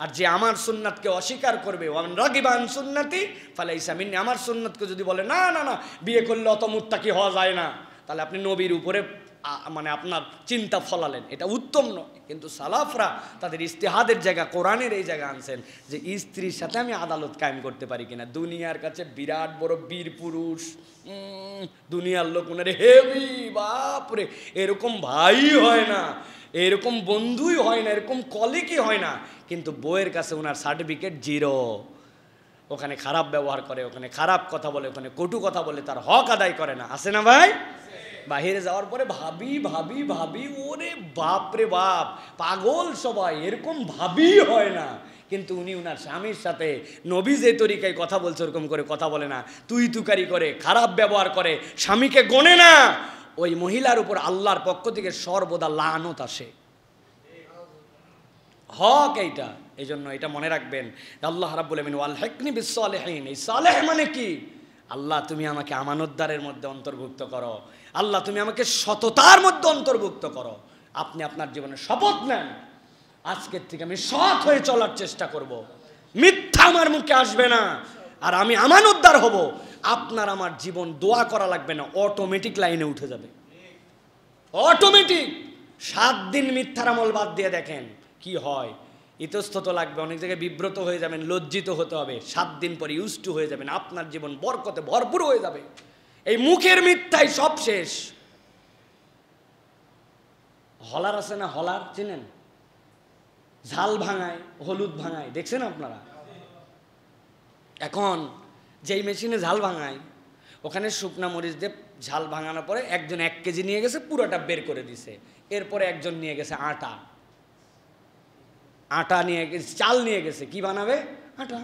আর যে আমার সুন্নাতকে অস্বীকার করবে ওয়ান রাগিবা আন সুন্নতি ফালাইসা মিন্নি, আমার সুন্নাতকে যদি বলে না না না বিয়ে করলে অত মুত্তাকি হওয়া যায় না, তাহলে আপনি নবীর উপরে মানে আপনার চিন্তা ফলালেন, এটা উত্তম নয়। কিন্তু সালাফরা তাদের ইস্তেহাদের জায়গা কোরআনের এই জায়গা আনছেন যে স্ত্রীর সাথে আমি আদালত কায়েম করতে পারি কিনা। দুনিয়ার কাছে বিরাট বড় বীর পুরুষ, দুনিয়ার লোক ওনারে হেভি, বাপরে এরকম ভাই হয় না, এরকম বন্ধুই হয় না, এরকম কলিগই হয় না, কিন্তু বউয়ের কাছে ওনার সার্টিফিকেট 0। ওখানে খারাপ ব্যবহার করে, ওখানে খারাপ কথা বলে, ওখানে কটু কথা বলে, তার হক আদায় করে না, আছে না ভাই? বাহিরে যাওয়ার পরে ভাবি ভাবি ভাবি, ওরে বাপ রে বাপ, পাগল সবাই, এরকম ভাবি হয় না। কিন্তু উনি উনার স্বামীর সাথে নবী যে তরিকায় কথা বলছে ওরকম করে কথা বলে না, তুই তুকারি করে, খারাপ ব্যবহার করে, স্বামীকে গণে না। ওই মহিলার উপর আল্লাহর পক্ষ থেকে সর্বদা লানত আসে, হক এইটা। এই জন্য এটা মনে রাখবেন, আল্লাহ রাব্বুল আলামিন ওয়াল হিকনি বিস সালিহিন, এই সালেহ মানে কি? আল্লাহ তুমি আমাকে আমানতদারের মধ্যে অন্তর্ভুক্ত করো, আল্লাহ তুমি আমাকে সততার মধ্যে অন্তর্ভুক্ত করো। আপনি আপনার জীবনে শপথ নেন, আজকের থেকে আমি সৎ হয়ে চলার চেষ্টা করব, মিথ্যা আমার মুখে আসবে না, আর আমি আমানতদার হব। আপনার আমার জীবন দোয়া করা লাগবে না, অটোমেটিক লাইনে উঠে যাবে, অটোমেটিক। 7 দিন মিথ্যার আমল বাদ দিয়ে দেখেন কি হয়। ইতস্তত লাগবে, অনেক জায়গায় বিব্রত হয়ে যাবেন, লজ্জিত হতে হবে। 7 দিন পরে ইউজ টু হয়ে যাবেন, আপনার জীবন বরকতে ভরপুর হয়ে যাবে। এই মুখের মিথ্যাই সব শেষ। হলার আছে না, হলার চিনেন? ঝাল ভাঙায়, হলুদ ভাঙায়, দেখছেন আপনারা? এখন যেই মেশিনে ঝাল ভাঙায়, ওখানে শুকনা মরিচ দিয়ে ঝাল ভাঙানোর পরে একজন 1 কেজি নিয়ে গেছে, পুরোটা বের করে দিছে। এরপরে একজন নিয়ে গেছে আটা নিয়ে গেছে, চাল নিয়ে গেছে, কি বানাবে? আটা।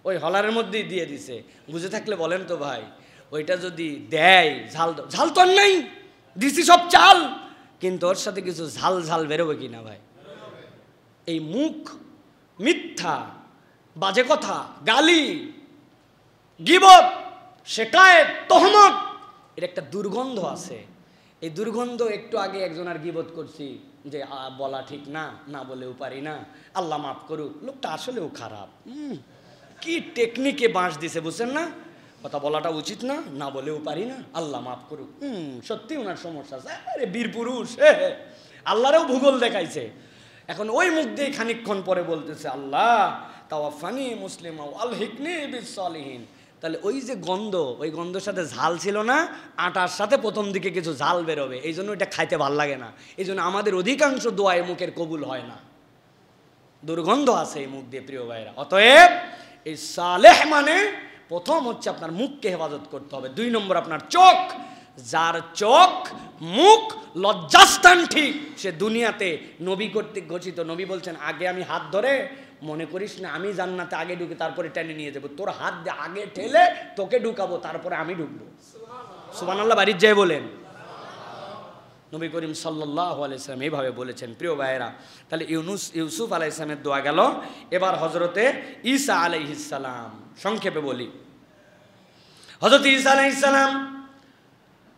ওই হলারের মধ্যেই দিয়ে দিছে। বুঝে থাকলে বলেন তো ভাই, ওইটা যদি দেয় ঝাল, ঝাল তো আর নাই, দিছি সব চাল, কিন্তু ওর সাথে কিছু ঝাল ঝাল বেরোবে কিনা ভাই? এই মুখ, মিথ্যা, বাজে কথা, গালি, গীবত, শিকায়েত, তহমত, এর একটা দুর্গন্ধ আছে। এই দুর্গন্ধ, একটু আগে একজনের গীবত করছি যে বলা ঠিক না, না বলেও পারি না, আল্লাহ মাফ করুক, লোকটা আসলেও খারাপ, কি টেকনিকে বাঁশ দিছে বুঝছেন না? কথা বলাটা উচিত না, না বলেও পারি না, আল্লাহ মাফ করুক। সত্যি ওনার সমস্যা আছে, আরে বীর পুরুষ, আল্লাহরেও ভূগোল দেখাইছে। এখন ওই মুখ দিয়ে খানিকক্ষণ পরে বলতেছে আল্লাহ তাওয়াফানি মুসলিমা ওয়াল হিকনি বিস সালিহিন। তাহলে ওই যে গন্ধ, ওই গন্ধের সাথে ঝাল ছিল না, আটার সাথে প্রথম দিকে কিছু ঝাল বেরোবে, এই জন্য এটা খাইতে ভাল লাগে না। এই জন্য আমাদের অধিকাংশ দোয়ায় মুখের কবুল হয় না, দুর্গন্ধ আছে এই মুখ দিয়ে, প্রিয় ভাইরা। অতএব এই সালেহ মানে প্রথম হচ্ছে আপনার মুখকে হেফাজত করতে হবে। 2 নম্বর আপনার চোখ। যার চোখ মুখ লজ্জাস্থান ঠিক, সে দুনিয়াতে নবী কর্তৃক ঘোষিত। নবী বলছেন আগে আমি হাত ধরে, মনে করিস না আমি জান্নাতে আগে ঢুকে তারপরে টেনে নিয়ে যাবো, তোর হাত দিয়ে আগে ঠেলে তোকে ঢুকাবো, তারপরে আমি ঢুকবো। সুবহানাল্লাহ বাড়ির যায় বলেন। নবী করিম সাল্লাল্লাহু আলাইহি সাল্লাম এইভাবে বলেছেন। প্রিয় ভাইয়েরা, তাহলে ইউসুফ আলাইহিস সালামের দোয়া গেল। এবার হযরতে ঈসা আলাইহিস সালাম, সংক্ষেপে বলি। হযরত ঈসা আলাইহিস সালাম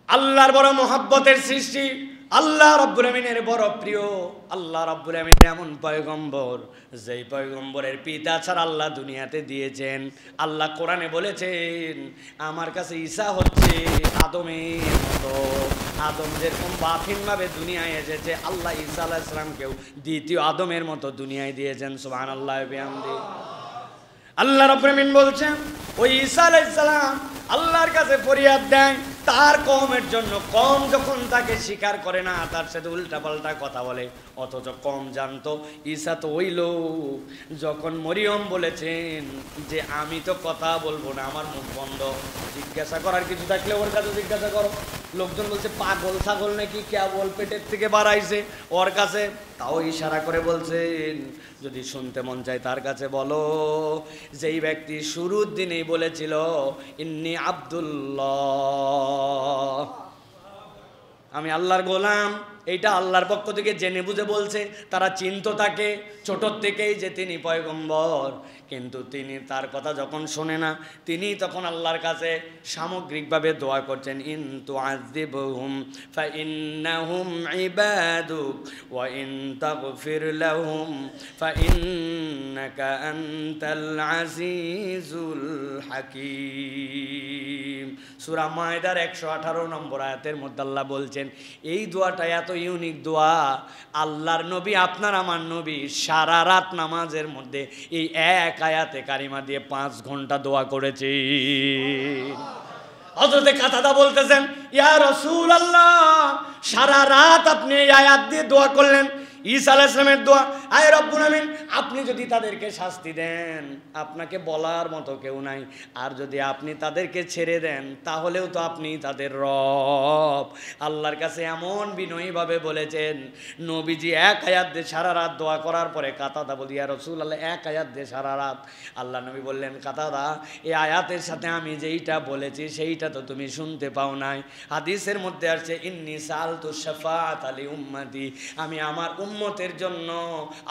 আল্লাহর বড় মহব্বতের সৃষ্টি, আল্লাহ রাব্বুল আমিনের বড় প্রিয়, আল্লাহ রাব্বুল আমিন এমন পয়গম্বর যেই পয়গম্বরের পিতা ছাড়া আল্লাহ দুনিয়াতে দিয়েছেন। আল্লাহ কোরআনে বলেছেন আমার কাছে ঈসা হচ্ছে আদমের মতো। আদম যেরকম বাতিনভাবে দুনিয়ায় এসেছে, আল্লাহ ঈসা আলাইহিস সালামকেও দ্বিতীয় আদমের মতো দুনিয়ায় দিয়েছেন। সুবহানাল্লাহ বিহামদি। আল্লাহ রাব্বুল আমিন বলছেন ওই ঈসা আলাইহিস সালাম আল্লাহর কাছে ফরিয়াদ দেয় তার কওমের জন্য। কওম যখন তাকে স্বীকার করে না, তার সাথে উল্টাপাল্টা কথা বলে, অথচ কওম জানতো ঈসা তো ওই লোক যখন মরিয়ম বলেছেন যে আমি তো কথা বলবো না, আমার মুখ বন্ধ, জিজ্ঞাসা করার কিছু থাকলে ওর কাছে জিজ্ঞাসা করো। লোকজন বলছে পাগল ছাগল নাকি কেবল পেটের থেকে বাড়াইছে ওর কাছে, তাও ইশারা করে বলছেন যদি শুনতে মন চায় তার কাছে বলো। যেই ব্যক্তি শুরুর দিনেই বলেছিল ইন্নী আব্দুল্লাহ, আমি আল্লাহর গোলাম, এইটা আল্লাহর পক্ষ থেকে জেনে বুঝে বলছে। তারা চিন্তা তাকে ছোটোর থেকেই যে তিনি পয়গম্বর, কিন্তু তিনি তার কথা যখন শোনে না, তিনি তখন আল্লাহর কাছে সামগ্রিকভাবে দোয়া করছেন ইন তুআযিবহুম ফাইন্নাহুম ইবাদুক ওয়া ইন তাগফির লাহুম ফাইন্নাকা আনতাল আজিজুল হাকীম। সূরা মায়দার 118 নম্বর আয়াতের মধ্যে আল্লাহ বলছেন এই দোয়াটা এত ইউনিক দোয়া, আল্লাহর নবী আপনার আমার নবী সারা রাত নামাজের মধ্যে এই এক আয়াতে কারিমা দিয়ে 5 ঘন্টা দোয়া করেছে। হযরত কাতাদা বলতেছেন ইয়া রাসূলুল্লাহ সারা রাত আপনি এই আয়াত দিয়ে দোয়া করলেন, ঈসা আলাইহিস সালামের দোয়া। আয় রব্বুল আমিন আপনি যদি তাদেরকে শাস্তি দেন আপনাকে বলার মতো কেউ নাই, আর যদি আপনি তাদেরকে ছেড়ে দেন তাহলেও তো আপনি তাদের রব। আল্লাহর কাছে এমন বিনয়ীভাবে বলেছেন। নবীজি এক আয়াত দিয়ে সারা রাত দোয়া করার পরে কাতাদা বলি ইয়া রাসূলুল্লাহ এক আয়াত দিয়ে সারা রাত। আল্লাহ নবী বললেন কাতাদা এই আয়াতের সাথে আমি যেইটা বলেছি সেইটা তো তুমি শুনতে পাও নাই। হাদিসের মধ্যে আসছে ইন্নী সাআলতু শাফাআত লি উম্মতি, আমি আমার উম্মতের জন্য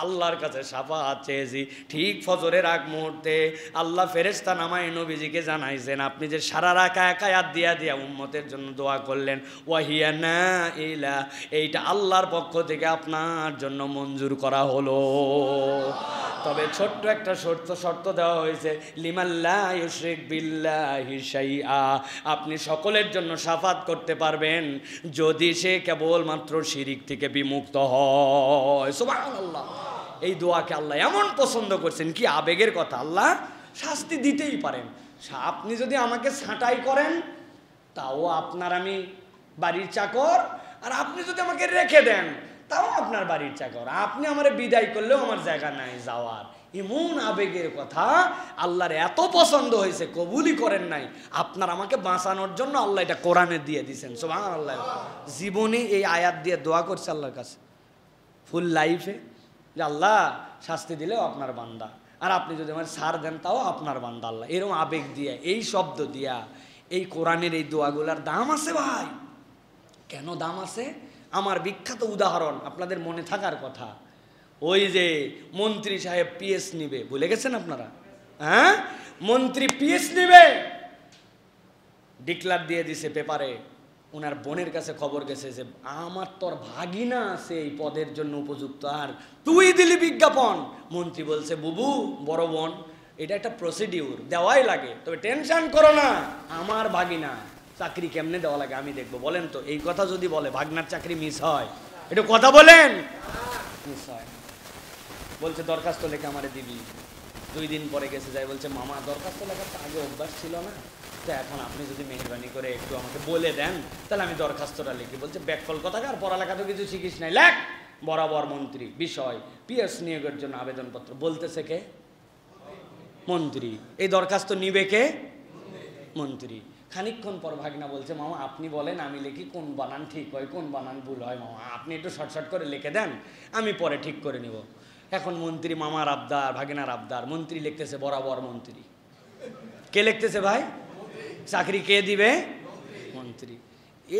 আল্লাহর কাছে শাফাআত চেয়েছি। ঠিক ফজরের আগ মুহূর্তে আল্লাহ ফেরেশতা নামায় নবীজিকে জানাইছেন আপনি যে সারা রাত এক আয়াত দিয়া দিয়া উম্মতের জন্য দোয়া করলেন ওয়াহিয়া নাইলা, এইটা আল্লাহর পক্ষ থেকে আপনার জন্য মঞ্জুর করা হলো। তবে ছোট্ট একটা শর্ত দেওয়া হয়েছে লিমাল্লা ইউশরিক বিল্লাহি শাইআ, আপনি সকলের জন্য শাফাত করতে পারবেন যদি সে কেবলমাত্র শিরিক থেকে বিমুক্ত হয়। সুবহানাল্লাহ। এই দোয়াকে আল্লাহ এমন পছন্দ করছেন, কি আবেগের কথা। আল্লাহ শাস্তি দিতেই পারেন, আপনি যদি আমাকে ছাঁটাই করেন তাও আপনার আমি বাড়ির চাকর, আর আপনি যদি আমাকে রেখে দেন তাও আপনার বাড়ির চাকর, আপনি আমার বিদায় করলেও আমার জায়গা নাই যাওয়ার। এমন আবেগের কথা আল্লাহর এত পছন্দ হয়েছে, কবুলই করেন নাই, আপনার আমাকে বাঁচানোর জন্য আল্লাহ এটা কোরআনে দিয়ে দিয়েছেন। সুবহানাল্লাহ। জীবনে এই আয়াত দিয়ে দোয়া করছে আল্লাহর কাছে ফুল লাইফে যে আল্লাহ শাস্তি দিলেও আপনার বান্দা, আর আপনি যদি আমার ছাড় দেন তাও আপনার বান্দা। আল্লাহ এরকম আবেগ দিয়া এই শব্দ দিয়া এই কোরআনের এই দোয়াগুলার দাম আছে ভাই। কেন দাম আছে? আমার বিখ্যাত উদাহরণ আপনাদের মনে থাকার কথা, ওই যে মন্ত্রী সাহেব পিএস নিবে, ভুলে গেছেন আপনারা? হ্যাঁ, মন্ত্রী পিএস নিবে, ডিক্লার দিয়ে দিছে পেপারে। ওনার বোনের কাছে খবর গেছে যে আমার তোর ভাগিনা আছে এই পদের জন্য উপযুক্ত, আর তুই দিলি বিজ্ঞাপন। মন্ত্রী বলছে বুবু বড় বোন এটা একটা প্রসিডিউর, দেওয়াই লাগে, তবে টেনশন করো না, আমার ভাগিনা চাকরি কেমনে দেওয়া লাগে আমি দেখবো। বলেন তো এই কথা যদি বলে ভাগনার চাকরি মিস হয়? এটা কথা বলেন, মিস হয়। বলছে দরখাস্ত লেখা আমারে দিবি। 2 দিন পরে গেছে যাই বলছে মামা দরখাস্ত লেখার তো আগে অভ্যাস ছিল না, তো এখন আপনি যদি মেহরবানি করে একটু আমাকে বলে দেন তাহলে আমি দরখাস্তটা লিখি। বলছে ব্যাকফল কথাকার, পড়ালেখা তো কিছু শিখিস নাই, লেখ। বরাবর মন্ত্রী বিষয় পিএস নিয়োগের জন্য আবেদনপত্র। বলতেছে কে? মন্ত্রী। এই দরখাস্ত নিবে কে? মন্ত্রী। খানিকক্ষণ পর ভাগনা বলছে মামা আপনি বলেন আমি লিখি, কোন বানান ঠিক হয় কোন বানান ভুল হয় মামা আপনি একটু শর্টশর্ট করে লিখে দেন, আমি পরে ঠিক করে নেব। এখন মন্ত্রী মামার আবদার ভাগনার আবদার, মন্ত্রী লিখতেছে বরাবর মন্ত্রী। কে লিখতেছে ভাই? চাকরি কে দিবে? মন্ত্রী।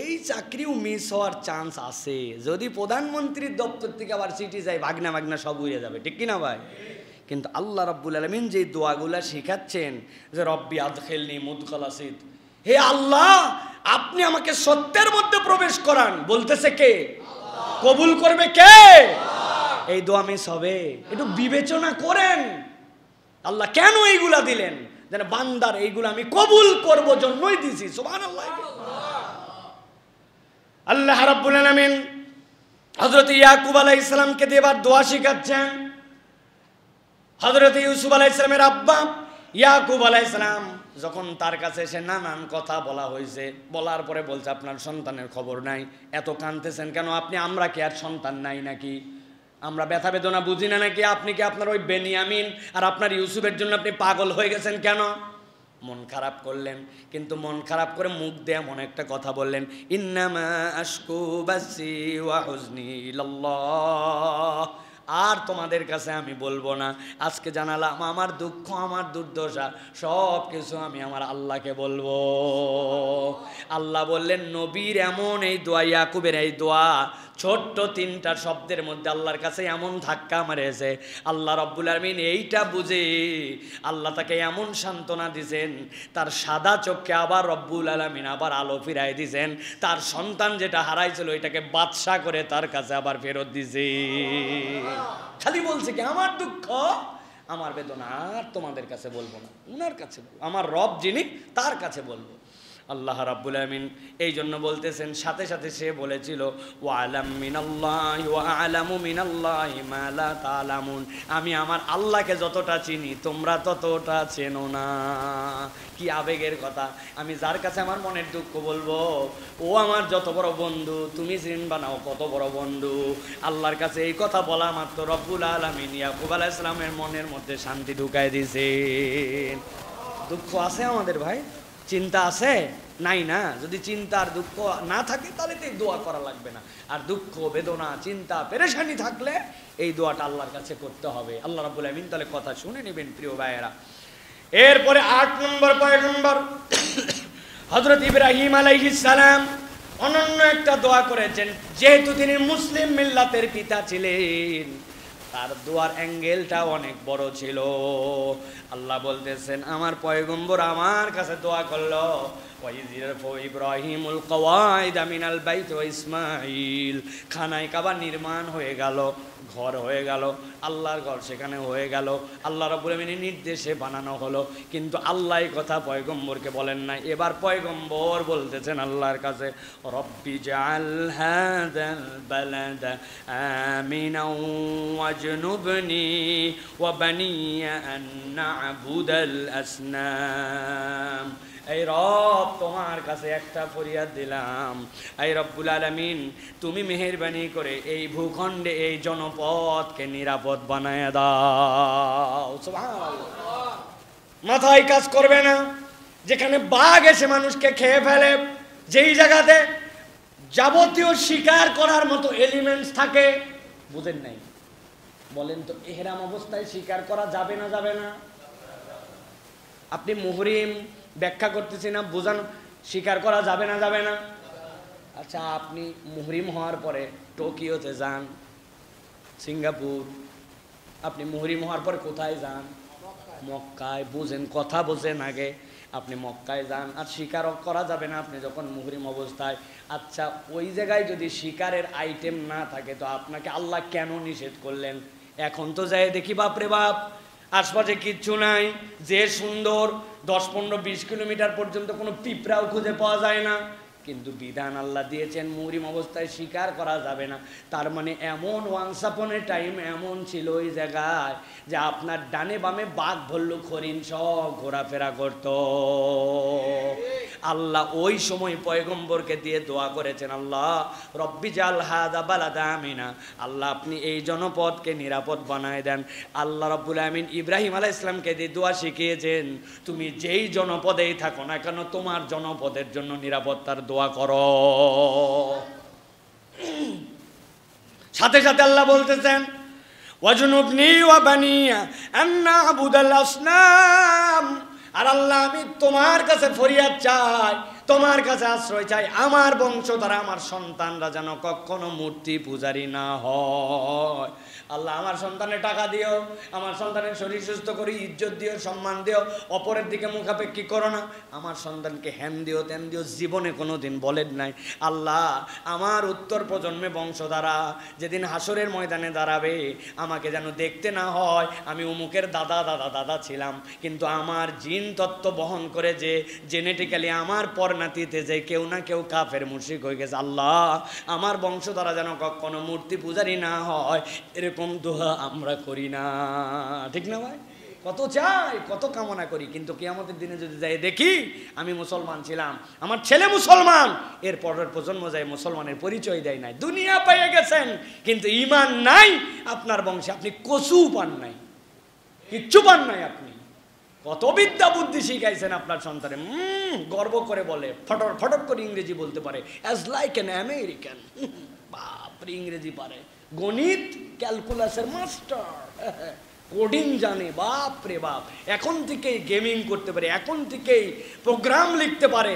এই চাকরিও মিস হওয়ার চান্স আছে যদি প্রধানমন্ত্রীর দপ্তর থেকে আবার চিঠি যায়, ভাগনা ভাগনা সব উড়ে যাবে, ঠিক কিনা ভাই? কিন্তু আল্লাহ রাব্বুল আলামিন যে দোয়াগুলা শেখাচ্ছেন যে রব্বি আদখিলনি মুদখালা সিদ, হে আল্লাহ আপনি আমাকে সত্যের মধ্যে প্রবেশ করান, বলতেছে কে? কবুল করবে কে? এই দোয়া মিস হবে, একটু বিবেচনা করেন। আল্লাহ কেন এইগুলা দিলেন? যেন বান্দার এইগুলা আমি কবুল করব জন্যই দিছি। সুবহানাল্লাহ। আল্লাহ রাব্বুল আলামিন হযরত ইয়াকুব আলাইহিস সালামকে দেবার দোয়া শিখাচ্ছেন। হযরত ইউসুফ আলাইহিস সালামের আব্বা ইয়াকুব আলাইহিস সালাম যখন তার কাছে এসে নানান কথা বলা হয়েছে, বলার পরে বলছে আপনার সন্তানের খবর নাই, এত কাঁদতেছেন কেন আপনি? আমরা কি আর সন্তান নাই নাকি? আমরা ব্যথা বেদনা বুঝি না নাকি? আপনি কি আপনার ওই বেনিয়ামিন আর আপনার ইউসুফের জন্য আপনি পাগল হয়ে গেছেন কেন? মন খারাপ করলেন, কিন্তু মন খারাপ করে মুখ দিয়ে এমন একটা কথা বললেন, ইন্নামা আশকু বাসি ওয়া হুজনি ইলাল্লাহ। আর তোমাদের কাছে আমি বলবো না। আজকে জানালাম আমার দুঃখ, আমার দুর্দশা সব কিছু আমি আমার আল্লাহকে বলবো। আল্লাহ বললেন নবীর এমন এই দোয়া, ইয়াকুবের এই দোয়া ছোট্ট তিনটা শব্দের মধ্যে আল্লাহর কাছে এমন ধাক্কা মারেছে। আল্লাহ রাব্বুল আলামিন এইটা বুঝে আল্লাহ তাকে এমন সান্ত্বনা দিয়েছেন, তার সাদা চোখকে আবার রব্বুল আলামিন আবার আলো ফিরাই দিয়েছেন। তার সন্তান যেটা হারাইছিল এটাকে বাদশা করে তার কাছে আবার ফেরত দিয়েছে। খালি বলছে কি আমার দুঃখ, আমার বেদনা আর তোমাদের কাছে বলবো না, উনার কাছে বলবো, আমার রব যিনি তার কাছে বলবো। আল্লাহ রাব্বুল আমিন এই জন্য বলতেছেন, সাথে সাথে সে বলেছিল ওয়ালাম মিনাল্লাহি ওয়া আলামু মিনাল্লাহি মা লা তা'লামুন, আমি আমার আল্লাহকে যতটা চিনি তোমরা ততটা চেনো না। কি আবেগের কথা! আমি যার কাছে আমার মনের দুঃখ বলবো ও আমার যত বড় বন্ধু, তুমি চিনবা না ও কত বড় বন্ধু। আল্লাহর কাছে এই কথা বলা মাত্র রব্বুল আলামিন ইয়াকুব আলাইহিস সালামের মনের মধ্যে শান্তি ঢুকাই দিয়েছেন। দুঃখ আছে আমাদের ভাই? চিন্তা আছে? নাই না? যদি চিন্তা আর দুঃখ না থাকে তাহলে তো এই দোয়া করা লাগবে না। আর দুঃখ বেদনা চিন্তা পেরেশানি থাকলে এই দোয়াটা আল্লাহর কাছে করতে হবে। আল্লাহ রাব্বুল আমিন তাহলে কথা শুনে নেবেন প্রিয় ভাইয়েরা। এরপরে 8 নম্বর পয়গম্বর হযরত ইব্রাহিম আলাইহিস সালাম অনন্য একটা দোয়া করেছেন। যেহেতু তিনি মুসলিম মিল্লাতের পিতা ছিলেন, তার দোয়ার অ্যাঙ্গেলটা অনেক বড় ছিল। আল্লাহ বলতেছেন আমার পয়গম্বর আমার কাছে দোয়া করলো, ইব্রাহিমুল কওয়াইদা মিনাল বাইত ওয়া ইসমাঈল, খানায় কাবা নির্মাণ হয়ে গেল, ঘর হয়ে গেল, আল্লাহর ঘর সেখানে হয়ে গেল, আল্লাহ রাব্বুল আমিনের নির্দেশে বানানো হলো। কিন্তু আল্লাহ এই কথা পয়গম্বরকে বলেন না। এবার পয়গম্বর বলতেছেন আল্লাহর কাছে, রব্বি জাআল হাযাল বালাদা আমিনাও ওয়াজনুবনি ওয়া বানিয়া আন না'বুদাল আসনাম। এই রব তোমার কাছে একটা ফরিয়াদ দিলাম, এই রব্বুল আলামিন তুমি মেহেরবানি করে এই ভূখণ্ডে এই জনপদকে নিরাপদ বানায় দাও। সুবহানাল্লাহ। মাথায় কাজ করবে না। যেখানে বাঘ এসে মানুষকে খেয়ে ফেলে, যেই জায়গাতে যাবতীয় শিকার করার মতো এলিমেন্টস থাকে, বুঝেন নাই? বলেন তো ইহরাম অবস্থায় শিকার করা যাবে না যাবে না? আপনি মুহরিম ব্যাখ্যা করতেছি না, বুঝান স্বীকার করা যাবে না যাবে না? আচ্ছা আপনি মুহরিম হওয়ার পরে টোকিওতে যান, সিঙ্গাপুর, আপনি মুহরিম হওয়ার পরে কোথায় যান? মক্কায়। বুঝেন, কথা বোঝেন আগে। আপনি মক্কায় যান, আর শিকার করা যাবে না আপনি যখন মুহরিম অবস্থায়। আচ্ছা ওই জায়গায় যদি শিকারের আইটেম না থাকে তো আপনাকে আল্লাহ কেন নিষেধ করলেন? এখন তো যাই দেখি বাপরে বাপ আশপাশে কিচ্ছু নাই, যে সুন্দর 10-15-20 কিলোমিটার পর্যন্ত কোনো পিঁপড়াও খুঁজে পাওয়া যায় না, কিন্তু বিধান আল্লাহ দিয়েছেন মুহরিম অবস্থায় শিকার করা যাবে না। তার মানে এমন ওয়ান্স আপন এ টাইম এমন ছিল ওই জায়গায় যে আপনার ডানে বামে বাঘ ভাল্লুক হরিণ সব ঘোরাফেরা করত। আল্লাহ ওই সময় পয়গম্বরকে দিয়ে দোয়া করেছেন, আল্লাহ রব্বি জাল হাযা বালাদা আমিনা, আল্লাহ আপনি এই জনপদকে নিরাপদ বানায় দেন। আল্লাহ রাব্বুল আমিন ইব্রাহিম আলাইহিস সালামকে দিয়ে দোয়া শিখিয়েছেন, তুমি যেই জনপদেই থাকো না কেন তোমার জনপদের জন্য নিরাপত্তার দোয়া করো। সাথে সাথে আল্লাহ বলতেছেন ওয়াজনুবনি ওয়া বানিয়া আন না'বুদাল আসনাম, আর আল্লাহ আমি তোমার কাছে ফরিয়াদ চাই, তোমার কাছে আশ্রয় চাই, আমার বংশধর আমার সন্তানরা যেন কখনো মূর্তি পূজারী না হয়। আল্লাহ আমার সন্তানের টাকা দিও, আমার সন্তানের শরীর সুস্থ করি, ইজ্জত দিও, সম্মান দিও, অপরের দিকে মুখাপেক্ষি করো না, আমার সন্তানকে হ্যান দিও তেন দিও, জীবনে কোনো দিন বলেন নাই। আল্লাহ আমার উত্তর প্রজন্মে বংশধারা যেদিন হাসরের ময়দানে দাঁড়াবে আমাকে যেন দেখতে না হয় আমি অমুকের দাদা দাদা দাদা ছিলাম, কিন্তু আমার জিন তত্ত্ব বহন করে যে জেনেটিক্যালি আমার পরনাতিতে যে কেউ না কেউ কাফের মুশরিক হয়ে গেছে। আল্লাহ আমার বংশধারা যেন কখনো মূর্তি পূজারি না হয়, এরকম দোয়া আমরা করি না, ঠিক না ভাই? কত চাই, কত কামনা করি, কিন্তু কিয়ামতের দিনে যদি যাই দেখি আমি মুসলমান ছিলাম, আমার ছেলে মুসলমান, এর পরের প্রজন্ম যায় মুসলমানের পরিচয় দেয় নাই। দুনিয়া পেয়ে গেছেন কিন্তু ঈমান নাই, আপনার বংশে আপনি কচু পান নাই, কিচ্ছু পান নাই। আপনি কত বিদ্যা বুদ্ধি শিখাইছেন আপনার সন্তানে, গর্ব করে বলে, ফটর ফটর করে ইংরেজি বলতে পারে, অ্যাজ লাইক অ্যান আমেরিকান। বাপরে ইংরেজি পারে, গণিত ক্যালকুলাসের মাস্টার, কোডিং জানে, বাপ রে বাপ, এখন থেকেই গেমিং করতে পারে, এখন থেকেই প্রোগ্রাম লিখতে পারে,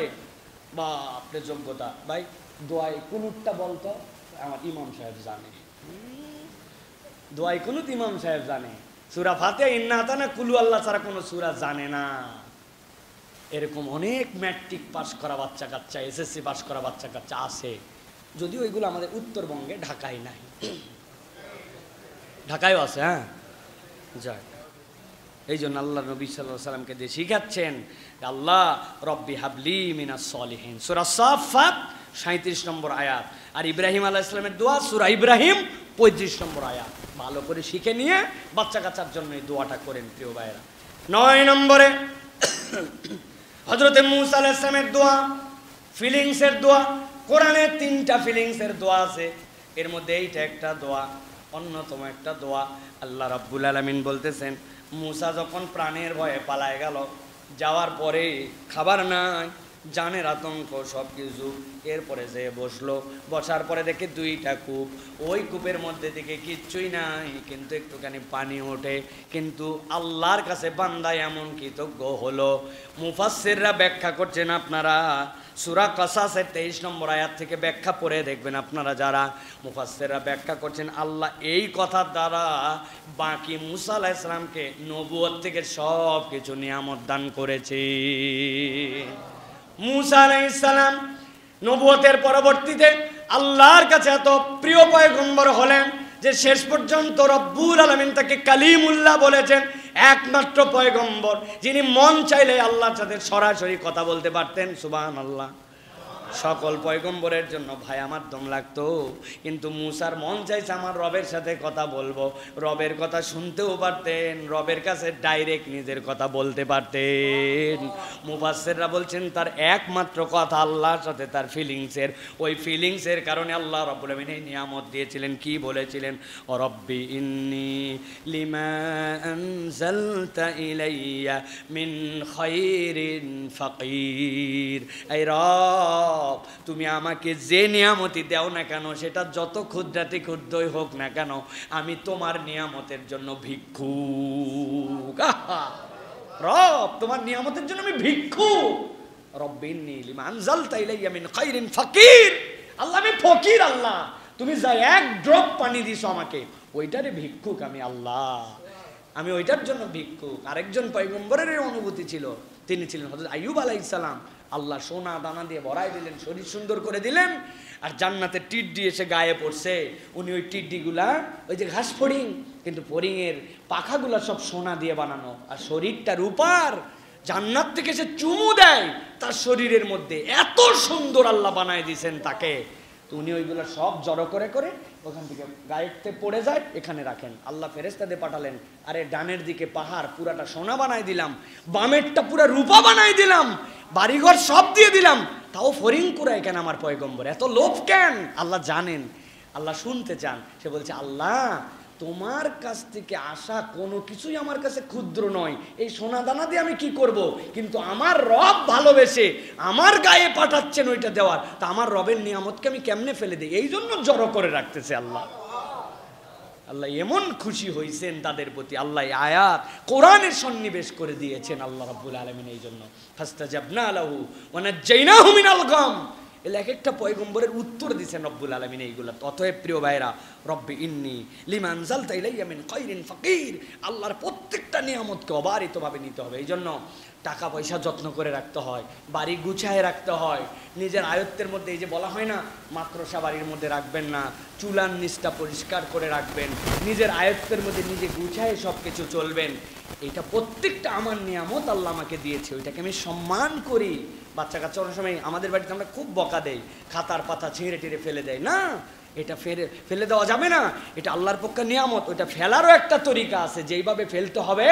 বাপ রে যোগ্যতা। ভাই দোয়াই কুনুতটা বলতো, আমার ইমাম সাহেব জানে, দোয়াই কুনুত ইমাম সাহেব জানে, সূরা ফাতিহা ইন্না আতানা কুলু আল্লাহ ছাড়া কোনো সূরা জানে না। এরকম অনেক ম্যাট্রিক পাস করা বাচ্চা কাচ্চা, এসএসসি পাস করা বাচ্চা কাচ্চা আছে, যদিও এগুলো আমাদের উত্তরবঙ্গে ঢাকায় নাই, ঢাকায়ও আছে। হ্যাঁ যাক, এই জন্য আল্লাহ নবী সাল্লাল্লাহু আলাইহি সাল্লামকে দিয়ে শিখাচ্ছেন আল্লাহ রব্বি হাবলি মিনাস সলিহিন, সূরা সাফফাত 37 নম্বর আয়াত, আর ইব্রাহিম আলাইহিস সালামের দোয়া সূরা ইব্রাহিম 35 নম্বর আয়াত। ভালো করে শিখে নিয়ে বাচ্চা কাচ্চার জন্য এই দোয়াটা করেন প্রিয় ভাইরা। 9 নম্বরে হযরতে মূসা আলাইহিস সালামের দোয়া, ফিলিংসের দোয়া। কোরআনে 3টা ফিলিংসের দোয়া আছে, এর মধ্যে এইটা একটা দোয়া, অন্যতম একটা দোয়া। আল্লাহ রাব্বুল আলামিন বলতেছেন মূসা যখন প্রাণের ভয়ে পালায় গেল, যাওয়ার পরে খাবার নাই, জানের আতঙ্ক সব কিছু, এরপরে যে বসলো, বসার পরে দেখে 2টা কূপ, ওই কূপের মধ্যে দিকে কিচ্ছুই নাই, কিন্তু একটুখানি পানি ওঠে, কিন্তু আল্লাহর কাছে বান্দা এমন কৃতজ্ঞ হলো। মুফাসসিররা ব্যাখ্যা করছেন, আপনারা সূরা কাসাসের 23 নম্বর আয়াত থেকে ব্যাখ্যা পড়ে দেখবেন, আপনারা যারা মুফাসসিররা ব্যাখ্যা করছেন আল্লাহ এই কথার দ্বারা বাকি মূসা আলাইহিস সালামকে নবুয়ত থেকে সব কিছু নিয়ামত দান করেছে। মূসা আলাইহিস সালাম নবুয়তের পরবর্তীতে আল্লাহর কাছে এত প্রিয় পয়গম্বর হলেন যে শেষ পর্যন্ত রব্বুল আলামিন তাকে কালিমুল্লাহ বলেছেন, একমাত্র পয়গম্বর যিনি মন চাইলে আল্লাহর সাথে সরাসরি কথা বলতে পারতেন। সুবহানাল্লাহ। সকল পয়গম্বরের জন্য ভাই আমার দম লাগতো, কিন্তু মূসার মন চাইছে আমার রবের সাথে কথা বলবো, রবের কথা শুনতেও পারতেন, রবের কাছে ডাইরেক্ট নিজের কথা বলতে পারতেন। মুফাসসিররা বলছেন তার একমাত্র কথা আল্লাহর সাথে তার ফিলিংসের, ওই ফিলিংসের কারণে আল্লাহ রাব্বুল আলামিন এই নিয়ামত দিয়েছিলেন। কি বলেছিলেন? রব্বি ইন্নী লিমা আনজালতা ইলাইয়া মিন খায়রিন ফাকির। এই রব তুমি আমাকে যে নিয়ামতি দাও না কেন, সেটা যত ক্ষুদ্রাতি ক্ষুদ্রই হোক না কেন, আমি তোমার নিয়ামতের জন্য ভিক্ষুক। রব তোমার নিয়ামতের জন্য আমি ভিক্ষুক। রব্বি ইন্নী লিমা আনজালতা ইলাইয়া মিন খায়রিন ফাকির। আল্লাহ আমি ফকির, আল্লাহ তুমি যা এক ড্রপ পানি দিছো আমাকে, ওইটারে ভিক্ষুক আমি, আল্লাহ আমি ওইটার জন্য ভিক্ষুক। আরেকজন পয়গম্বরের অনুভূতি ছিল, তিনি ছিলেন হযরত আইয়ুব আলাইহিস সালাম। আল্লাহ সোনা দানা দিয়ে ভরাই দিলেন, শরীর সুন্দর করে দিলেন, আর জান্নাতের টিড্ডি এসে গায়ে পড়ছে। উনি ওই টিড্ডিগুলা, ওই যে ঘাস ফড়িং, কিন্তু ফড়িংয়ের পাখাগুলা সব সোনা দিয়ে বানানো, আর শরীরটা রূপার। জান্নাত থেকে সে চুমু দেয়, তার শরীরের মধ্যে এত সুন্দর আল্লাহ বানায় দিয়েছেন তাকে। তো উনি ওইগুলো সব জড়ো করে করে ওখান থেকে গায়েতে পড়ে যায়, এখানে রাখেন। আল্লাহ ফেরেশতাদের পাঠালেন, আরে ডানের দিকে পাহাড় পুরাটা সোনা বানাই দিলাম, বামেরটা পুরা রূপা বানাই দিলাম, বাড়িঘর সব দিয়ে দিলাম, তাও ফরিং কুরায় কেন আমার পয়গম্বর? এত লোভ কেন? আল্লাহ জানেন, আল্লাহ শুনতে চান। সে বলছে আল্লাহ তোমার কাছ থেকে আসা কোনো কিছুই আমার কাছে ক্ষুদ্র নয়, এই সোনা দানা দিয়ে আমি কি করব, কিন্তু আমার রব ভালোবেসে আমার গায়ে পাঠাচ্ছেন ওইটা দেওয়ার, তা আমার রবের নিয়ামতকে আমি কেমনে ফেলে দিই, এই জন্য জড়ো করে রাখতেছে আল্লাহ। আল্লাহ এমন খুশি হয়েছেন তাদের প্রতি, আল্লাহ আয়াত কোরআনের সন্নিবেশ করে দিয়েছেন আল্লাহ রাব্বুল আলামিন। এই জন্য ফাস্তাজাবনা লাহু ওয়া নাজ্জাইনাহু মিনাল গাম, এলে এক একটা পয়গম্বরের উত্তর দিয়েছেন রব্বুল আলামিন এইগুলা। অতএব প্রিয় ভাইরা, রব্বি ইন্নি লিমা আনজালতা ইলাইয়া মিন খায়রিন ফাকির, আল্লাহর প্রত্যেকটা নিয়ামতকে অবারিতভাবে নিতে হবে। এই জন্য টাকা পয়সা যত্ন করে রাখতে হয়, বাড়ি গুছায় রাখতে হয়, নিজের আয়ত্তের মধ্যে। এই যে বলা হয় না, মাদ্রাসা বাড়ির মধ্যে রাখবেন না, চুলার নিচটা পরিষ্কার করে রাখবেন, নিজের আয়ত্তের মধ্যে নিজে গুছায় সব কিছু চলবেন। এটা প্রত্যেকটা আমার নিয়ামত আল্লাহ আমাকে দিয়েছে, ওইটাকে আমি সম্মান করি। বাচ্চা কাচ্চা অনেক সময় আমাদের বাড়িতে আমরা খুব বকা দেই, খাতার পাতা ছিঁড়ে টিড়ে ফেলে দেয়। না, এটা ফেলে দেওয়া যাবে না, এটা আল্লাহর পক্ষে নিয়ামত। ওইটা ফেলারও একটা তরিকা আছে, যেইভাবে ফেলতে হবে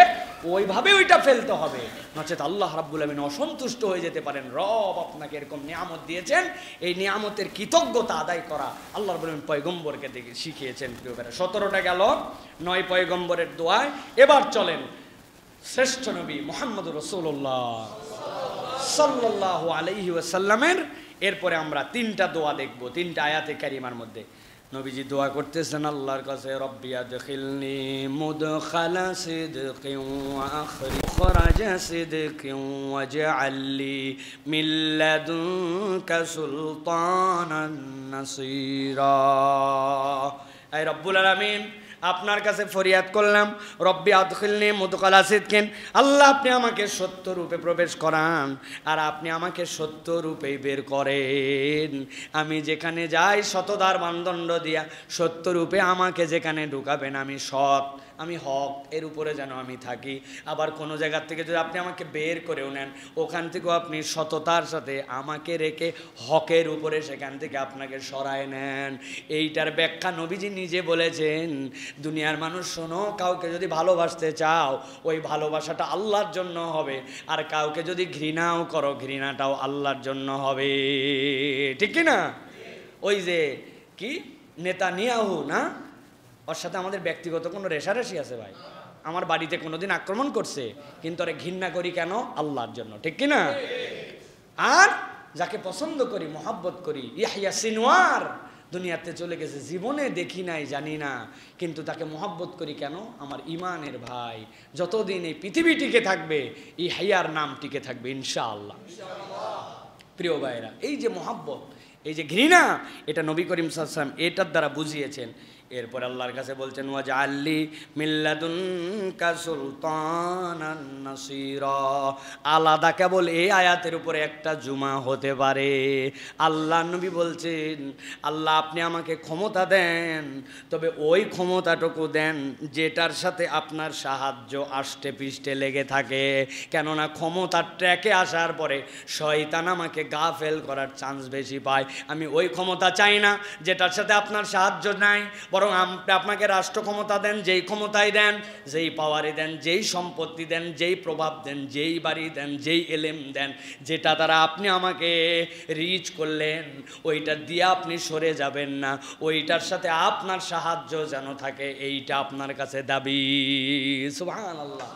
ওইভাবে ওইটা ফেলতে হবে, নচেত আল্লাহ রাব্বুল আলামিন অসন্তুষ্ট হয়ে যেতে পারেন। রব আপনাকে এরকম নিয়ামত দিয়েছেন, এই নিয়ামতের কৃতজ্ঞতা আদায় করা আল্লাহ রাব্বুল আলামিন পয়গম্বরকে শিখিয়েছেন। 17টা গেল 9 পয়গম্বরের দোয়ায়। এবার চলেন শ্রেষ্ঠ নবী মুহাম্মদুর রাসূলুল্লাহ সাল্লাল্লাহু আলাইহি ওয়াসাল্লামের। এরপরে আমরা 3টা দোয়া দেখব, 3টা আয়াতে কারিমার মধ্যে নবীজি দোয়া করতেছেন আল্লাহর কাছে, রব্বি আদখিলনি মুদখালা সিদকিন ওয়া আখরাজা সিদকিন ওয়াজআললি মিন লাদুনকা সুলতানান নাসীরা। আয় রব্বুল আলামিন, আপনার কাছে ফরিয়াদ করলাম, রব্বি আদখিলনি মুদখালা সিদকিন, আল্লাহ আপনি আমাকে সত্য রূপে প্রবেশ করান, আর আপনি আমাকে সত্য রূপেই বের করেন। আমি যেখানে যাই সততার মানদণ্ড দিয়া সত্য রূপে আমাকে যেখানে ঢুকাবেন, আমি সৎ, আমি হক এর উপরে যেন আমি থাকি। আবার কোনো জায়গার থেকে যদি আপনি আমাকে বের করেও নেন, ওখান থেকেও আপনি সততার সাথে আমাকে রেখে হকের উপরে সেখান থেকে আপনাকে সরায় নেন। এইটার ব্যাখ্যা নবীজি নিজে বলেছেন, দুনিয়ার মানুষ শোনো, কাউকে যদি ভালোবাসতে চাও ওই ভালোবাসাটা আল্লাহর জন্য হবে, আর কাউকে যদি ঘৃণাও করো ঘৃণাটাও আল্লাহর জন্য হবে। ঠিক কি না? ওই যে কি নেতানিয়াহু না, ওর সাথে আমাদের ব্যক্তিগত কোনো রেষারেষি আছে ভাই? আমার বাড়িতে কোনোদিন আক্রমণ করছে, কিন্তু ওরে ঘৃণা করি কেন? আল্লাহর জন্য। ঠিক কি না? আর যাকে পছন্দ করি, মহাব্বত করি, ইয়াহইয়া সিনওয়ার দুনিয়াতে চলে গেছে, জীবনে দেখি নাই, জানি না, কিন্তু তাকে মহাব্বত করি কেন? আমার ইমানের ভাই। যতদিন এই পৃথিবী টিকে থাকবে, ইয়াহইয়ার নাম টিকে থাকবে ইনশাআল্লাহ। প্রিয় ভাইরা, এই যে মহাব্বত, এই যে ঘৃণা, এটা নবী করিম সাল্লাল্লাহু আলাইহি ওয়াসাল্লাম এটার দ্বারা বুঝিয়েছেন। এরপর আল্লাহর কাছে বলছেন, ওয়াজআললি মিন লাদুনকা সুলতানান নাসীরা। আলাদা কেবল এই আয়াতের উপরে একটা জুমা হতে পারে। আল্লাহ নবী বলছেন, আল্লাহ আপনি আমাকে ক্ষমতা দেন, তবে ওই ক্ষমতাটুকু দেন যেটার সাথে আপনার সাহায্য আষ্টে পিষ্টে লেগে থাকে। কেননা ক্ষমতার ট্র্যাকে আসার পরে শয়তান আমাকে গাফেল করার চান্স বেশি পায়। আমি ওই ক্ষমতা চাই না যেটার সাথে আপনার সাহায্য নাই, বরং আপনাকে রাষ্ট্র ক্ষমতা দেন, যেই ক্ষমতাই দেন, যেই পাওয়ারে দেন, যেই সম্পত্তি দেন, যেই প্রভাব দেন, যেই বাড়ি দেন, যেই এলেম দেন, যেটা দ্বারা আপনি আমাকে রিচ করলেন ওইটা দিয়ে আপনি সরে যাবেন না, ওইটার সাথে আপনার সাহায্য যেন থাকে, এইটা আপনার কাছে দাবি। সুবহানাল্লাহ।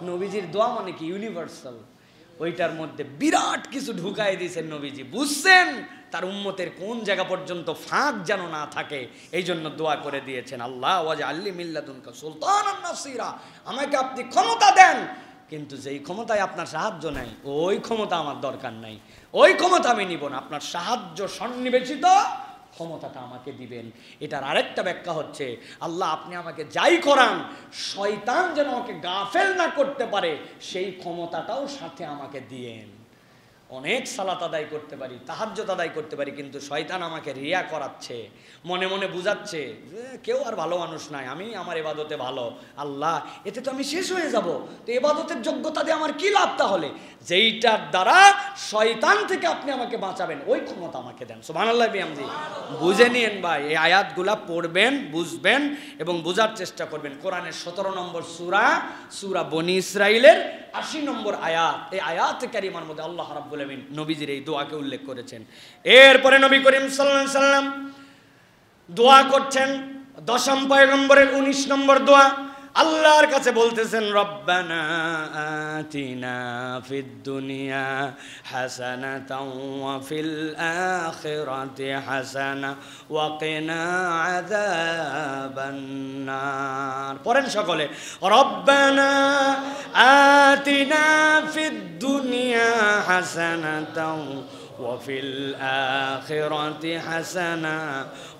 নবীজির দোয়া মানে কি? ইউনিভার্সাল। ওইটার মধ্যে বিরাট কিছু ঢুকাই দিয়েছেন নবীজি, বুঝছেন তার উম্মতের কোন জায়গা পর্যন্ত ফাঁক যেন না থাকে, এই জন্য দোয়া করে দিয়েছেন, আল্লাহ ওয়াজআললি মিন লাদুনকা সুলতানান নাসীরা, আমাকে আপনি ক্ষমতা দেন, কিন্তু যেই ক্ষমতায় আপনার সাহায্য নাই ওই ক্ষমতা আমার দরকার নাই, ওই ক্ষমতা আমি নিব না, আপনার সাহায্য সন্নিবেশিত ক্ষমতাটা আমাকে দিবেন। এটার আরেকটা ব্যাখ্যা হচ্ছে, আল্লাহ আপনি আমাকে যাই করান শয়তান যেন আমাকে গাফেল না করতে পারে, সেই ক্ষমতাটাও সাথে আমাকে দিয়েন। অনেক সালাত আদায় করতে পারি, তাহাজ্জুদ আদায় করতে পারি, কিন্তু শয়তান আমাকে রিয়া করাচ্ছে, মনে মনে বুঝাচ্ছে যে কেউ আর ভালো মানুষ নাই, আমি আমার ইবাদতে ভালো, আল্লাহ এতে তো আমি শেষ হয়ে যাব, তো ইবাদতের যোগ্যতা দিয়ে আমার কি লাভ? তাহলে যেইটার দ্বারা শয়তান থেকে আপনি আমাকে বাঁচাবেন ওই ক্ষমতা আমাকে দেন। সুবহানাল্লাহ বিহামদি। বুঝে নিয়েন ভাই, এই আয়াতগুলা পড়বেন, বুঝবেন এবং বোঝার চেষ্টা করবেন। কোরআনের 17 নম্বর সূরা বনি ইসরাইলের 80 নম্বর আয়াত, এই আয়াতে কারিমার মধ্যে আল্লাহ রাব্বুল আলামিন নবীজির এই দোয়াকে উল্লেখ করেছেন। এরপরে নবী করিম সাল্লাল্লাহু আলাইহি সাল্লাম দোয়া করছেন 10ম পয়গম্বরের 19 নম্বর দোয়া। আল্লাহর কাছে বলতেছেন, রব্বানা আতিনা ফিদ দুনিয়া হাসানাতাও ওয়া ফিল আখিরাতি হাসানা ওয়া কিনা আযাবান নার। পড়েন সকলে, রব্বানা আতিনা ফিদ দুনিয়া হাসানাতাও ওয়াফিল আখিরাতি হাসানা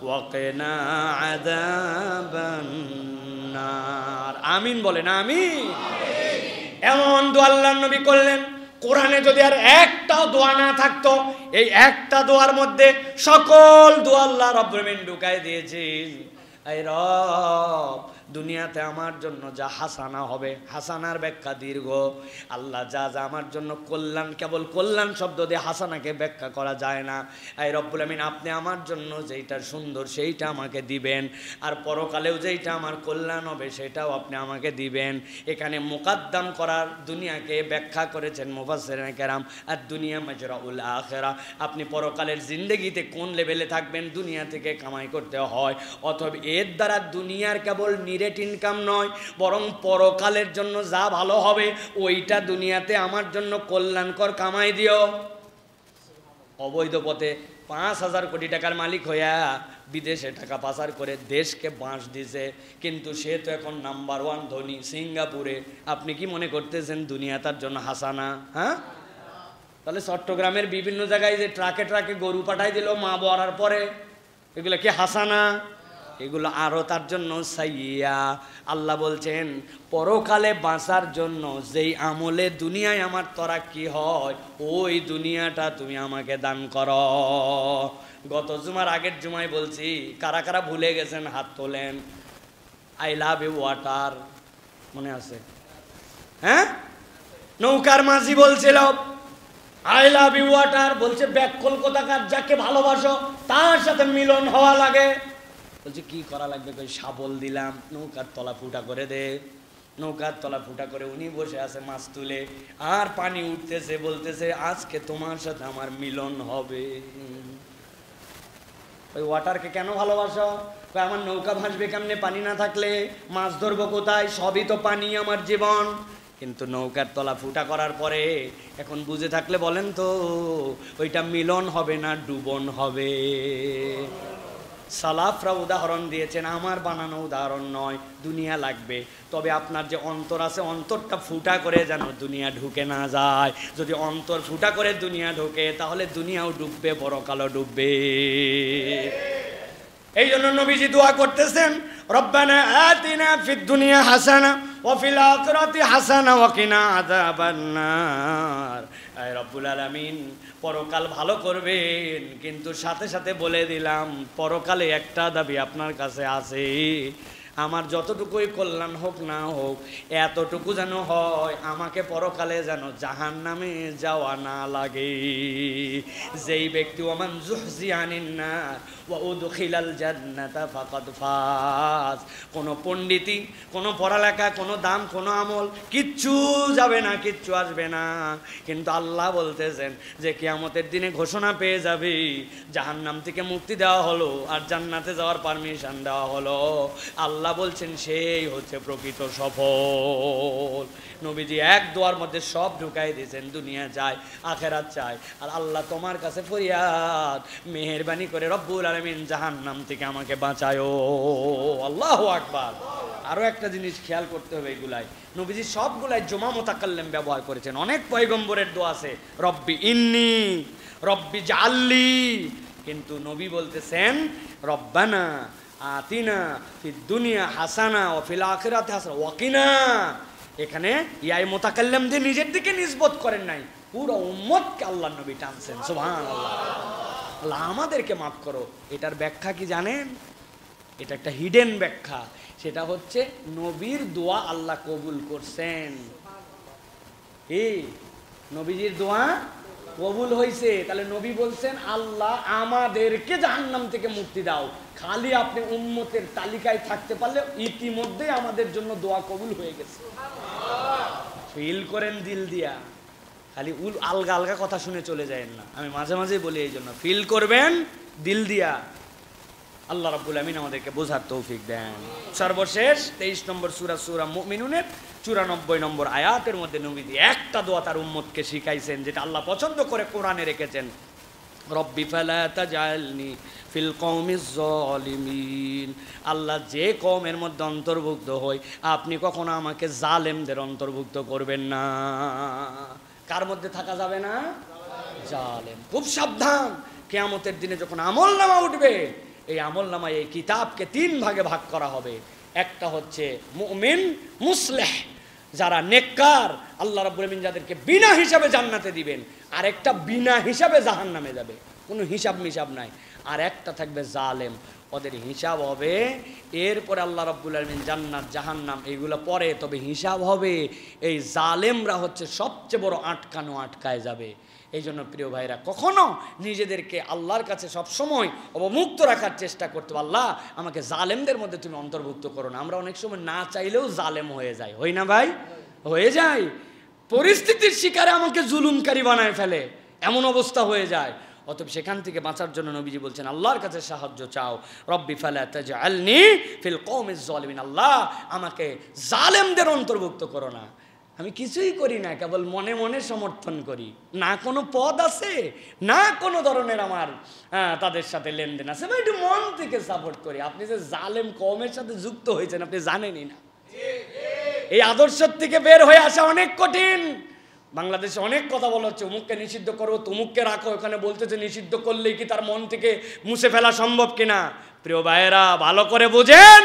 ওয়া কিনা আযাবান নার। আমিন বলেন আমিন। এমন দোয়া আল্লাহর নবী করলেন, কোরআনে যদি আর একটাও দোয়া না থাকতো, এই একটা দোয়ার মধ্যে সকল দোয়া আল্লাহ রাব্বুল আলামিন ঢুকাই দিয়েছেন। এই রব, দুনিয়াতে আমার জন্য যা হাসানা হবে, হাসানার ব্যাখ্যা দীর্ঘ। আল্লাহ যা যা আমার জন্য কল্যাণ, কেবল কল্যাণ শব্দ দিয়ে হাসানাকে ব্যাখ্যা করা যায় না। এই রব্বুল আমিন, আপনি আমার জন্য যেইটা সুন্দর সেইটা আমাকে দিবেন, আর পরকালেও যেইটা আমার কল্যাণ হবে সেটাও আপনি আমাকে দিবেন। এখানে মুকাদ্দাম করার দুনিয়াকে ব্যাখ্যা করেছেন মুফাসসিরিনে কেরাম, আর দুনিয়া মাজরাউল আখিরা। আপনি পরকালের জিন্দেগিতে কোন লেভেলে থাকবেন, দুনিয়া থেকে কামাই করতে হয়। অথবা এর দ্বারা দুনিয়ার কেবল নিরেট ইনকাম নয়, বরং পরকালের জন্য যা ভালো হবে ওইটা দুনিয়াতে আমার জন্য কল্যাণকর কামাই দিও। অবৈধ পথে 5,000 কোটি টাকার মালিক হইয়া বিদেশে টাকা পাচার করে দেশকে বাঁশ দিছে, কিন্তু সে তো এখন নাম্বার 1 ধনী সিঙ্গাপুরে। আপনি কি মনে করতেছেন দুনিয়া তার জন্য হাসানা? হ্যাঁ, তাহলে চট্টগ্রামের বিভিন্ন জায়গায় যে ট্রাকে ট্রাকে গরু পাঠাই দিল মা বরার পরে, এগুলো কি হাসানা? এগুলো আরও তার জন্য সাইয়্যা। আল্লাহ বলছেন পরকালে বাঁচার জন্য যেই আমলে দুনিয়ায় আমার তরাক্কি হয়, ওই দুনিয়াটা তুমি আমাকে দান করো। গত জুমার আগের জুমায় বলছি, কারা কারা ভুলে গেছেন হাত তোলেন। আই লাভ ইউ ওয়াটার, মনে আছে? হ্যাঁ, নৌকার মাঝি বলছিল আই লাভ ইউ ওয়াটার, বলছে ব্যাককল কোথাকার, যাকে ভালোবাসো তার সাথে মিলন হওয়া লাগে। বলছে কি করা লাগবে? কই শাবল দিলাম, নৌকার তলা ফুটা করে দে। নৌকার তলা ফুটা করে উনি বসে আছে মাছ তুলে, আর পানি উঠতেছে, বলতেছে আজকে তোমার সাথে আমার মিলন হবে। ওই ওয়াটারকে কেন ভালোবাসো? কই আমার নৌকা ভাসবে কেমনে পানি না থাকলে, মাছ ধরবো কোথায়, সবই তো পানি আমার জীবন। কিন্তু নৌকার তলা ফুটা করার পরে এখন বুঝে থাকলে বলেন তো, ওইটা মিলন হবে না ডুবন হবে? সালাফরা উদাহরণ দিয়েছেন, আমার বানানো উদাহরণ নয়। দুনিয়া লাগবে, তবে আপনার যে অন্তর আছে, অন্তরটা ফুটা করে যেন দুনিয়া ঢুকে না যায়। যদি অন্তর ফুটা করে দুনিয়া ঢোকে, তাহলে দুনিয়াও ডুববে, পরকালও ডুববে। এই জন্য নবীজি দোয়া করতেছেন, রব্বানা আতিনা ফিদ দুনিয়া হাসানা ওয়া ফিল আখিরাতি হাসানা ওয়া কিনা আযাবান নার। আয় রব্বুল আলামিন, পরকাল ভালো করবেন, কিন্তু সাথে সাথে বলে দিলাম পরকালে একটা দাবি আপনার কাছে আছে, আমার যতটুকুই কল্যাণ হোক না হোক, এতটুকু যেন হয় আমাকে পরকালে যেন জাহান্নামে যাওয়া না লাগে। যেই ব্যক্তি ওমান যুহজি আনিন নার ওয়া উদখিলাল জান্নাতা ফাকাদ ফাজ। কোনো পণ্ডিতি, কোনো পড়ালেখা, কোনো দাম, কোনো আমল কিচ্ছু যাবে না, কিচ্ছু আসবে না। কিন্তু আল্লাহ বলতেছেন যে কিয়ামতের দিনে ঘোষণা পেয়ে যাবে, জাহান্নাম থেকে মুক্তি দেওয়া হলো আর জান্নাতে যাওয়ার পারমিশন দেওয়া হলো। আল্লাহ বলছেন সেই হচ্ছে প্রকৃত সফল। নবীজি এক দোয়ার মধ্যে সব ঢুকাই দিয়েছেন, দুনিয়া চাই, আখেরাত চাই। আর আল্লাহ তোমার কাছে ফরিয়াদ, মেহেরবানি করে রব্বুল আলামিন জাহান্নাম থেকে আমাকে বাঁচায়ো। আল্লাহু আকবার। আরো একটা জিনিস খেয়াল করতে হবে, এগুলাই নবীজি সবগুলাই জমা মুতাকাল্লিম ব্যবহার করেছেন। অনেক পয়গম্বরের দোয়া আছে রব্বি ইন্নি, রব্বি জাআল্লি, কিন্তু নবী বলতেছেন রব্বানা আতিনা ফিদ দুনিয়া হাসানা ওয়া ফিল আখিরাতি হাসানা ওয়া কিনা। এখানে ইয়াই মুতাকাল্লিম দিয়ে নিজের দিকে নিসবত করেন নাই, পুরো উম্মতকে আল্লাহর নবী টানছেন। সুবহানাল্লাহ। আল্লাহ আমাদেরকে মাফ করো। এটার ব্যাখ্যা কি জানেন? এটা একটা হিডেন ব্যাখ্যা। সেটা হচ্ছে নবীর দোয়া আল্লাহ কবুল করছেন। এই নবীজির দোয়া কবুল হয়েছে, তাহলে নবী বলছেন আল্লাহ আমাদেরকে জাহান্নাম থেকে মুক্তি দাও। খালি আপনি উম্মতের তালিকায় থাকতে পারলে ইতিমধ্যে আমাদের জন্য দোয়া কবুল হয়ে গেছে। ফিল করেন দিল দিয়া, খালি আলগা আলগা কথা শুনে চলে যায় না। আমি মাঝে মাঝে বলি এই জন্য ফিল করবেন দিল দিয়া। আল্লাহ রাব্বুল আমিন আমাদেরকে বোঝার তৌফিক দেন। সর্বশেষ 23 নম্বর সূরা, সূরা মুমিনুনের 94 নম্বর আয়াতের মধ্যে নবীজি একটা দোয়া তার উম্মতকে শিখাইছেন, যেটা আল্লাহ পছন্দ করে কোরআনে রেখেছেন। রব্বি ফালা তাজআলনি ফিল কওমিজ জালিমিন। আল্লাহ যে কওমের মধ্যে অন্তর্ভুক্ত হই, আপনি কখনো আমাকে জালেমদের অন্তর্ভুক্ত করবেন না। কার মধ্যে থাকা যাবে না? জালেম। খুব সাবধান, কিয়ামতের দিনে যখন আমলনামা উঠবে, এই আমলনামায় এই কিতাবকে 3 ভাগে ভাগ করা হবে। একটা হচ্ছে মুমিন মুসলিহ, যারা নেককার, আল্লাহ রাব্বুল আলামিন যাদেরকে বিনা হিসাবে জান্নাতে দিবেন, আর একটা বিনা হিসাবে জাহান্নামে যাবে, কোনো হিসাব মিসাব নাই। আর একটা থাকবে জালেম, ওদের হিসাব হবে, এরপরে আল্লাহ রাব্বুল আলামিন জান্নাত জাহান্নাম এইগুলো পরে, তবে হিসাব হবে। এই জালেমরা হচ্ছে সবচেয়ে বড় আটকানো, আটকায় যাবে। এই জন্য প্রিয় ভাইরা, কখনো নিজেদেরকে আল্লাহর কাছে সবসময় অবমুক্ত রাখার চেষ্টা করতে হবে। আল্লাহ আমাকে জালেমদের মধ্যে তুমি অন্তর্ভুক্ত করো না। আমরা অনেক সময় না চাইলেও জালেম হয়ে যাই, হই না ভাই? হয়ে যায়, পরিস্থিতির শিকারে আমাকে জুলুমকারী বানায় ফেলে, এমন অবস্থা হয়ে যায়। অতএব সেখান থেকে বাঁচার জন্য নবীজি বলছেন আল্লাহর কাছে সাহায্য চাও। রব্বি ফালা তাজআলনি ফিল কওমিজ জালিমিন, আল্লাহ আমাকে জালেমদের অন্তর্ভুক্ত করো না। আমি কিছুই করি না, কেবল মনে মনে সমর্থন করি, না কোনো পদ আছে, না কোনো ধরনের আমার তাদের সাথে লেনদেন আছে, আমি একটু মন থেকে সাপোর্ট করি। আপনি যে জালেম কওমের সাথে যুক্ত হয়েছেন আপনি জানেনই না। এই আদর্শ থেকে বের হয়ে আসা অনেক কঠিন। বাংলাদেশে অনেক কথা বলা হচ্ছে, অমুককে নিষিদ্ধ করো, তমুককে রাখো, এখানে বলতেছে নিষিদ্ধ করলেই কি তার মন থেকে মুছে ফেলা সম্ভব কিনা। প্রিয় ভাইয়েরা, ভালো করে বোঝেন,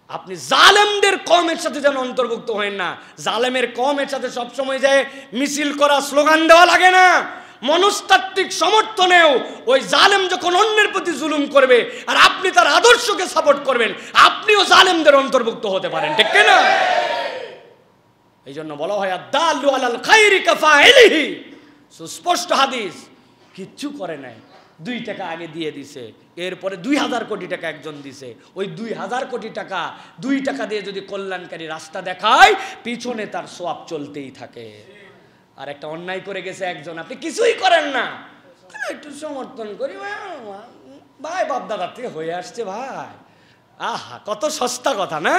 আপনি জালেমদের কওমের সাথে যেন অন্তর্ভুক্ত হন না। জালেমের কওমের সাথে সবসময় যায় মিছিল করা, স্লোগান দেওয়া লাগে না। মনস্তাত্ত্বিক সমর্থনেও ওই জালেম যখন অন্যের প্রতি জুলুম করবে আর আপনি তার আদর্শকে সাপোর্ট করবেন, আপনিও জালেমদের অন্তর্ভুক্ত হতে পারেন, ঠিক না? এই জন্য বলা হয় আদ-দাল্লু আলাল খায়রি কাফাইলিহি, সুস্পষ্ট হাদিস। কিচ্ছু করে নাই, 2 টাকা আগে দিয়ে দিছে, এরপরে 2000 কোটি টাকা একজন দিছে। ওই 2000 কোটি টাকা, 2 টাকা দিয়ে যদি কল্যাণকারী রাস্তা দেখায়, পিছনে তার সোয়াব চলতেই থাকে। আর একটা অন্যায় করে গেছে একজন, আপনি কিছুই করেন না, একটু সমর্থন করি, ভাই বাপ দাদার থেকে হয়ে আসছে ভাই। আহা, কত সস্তা কথা না?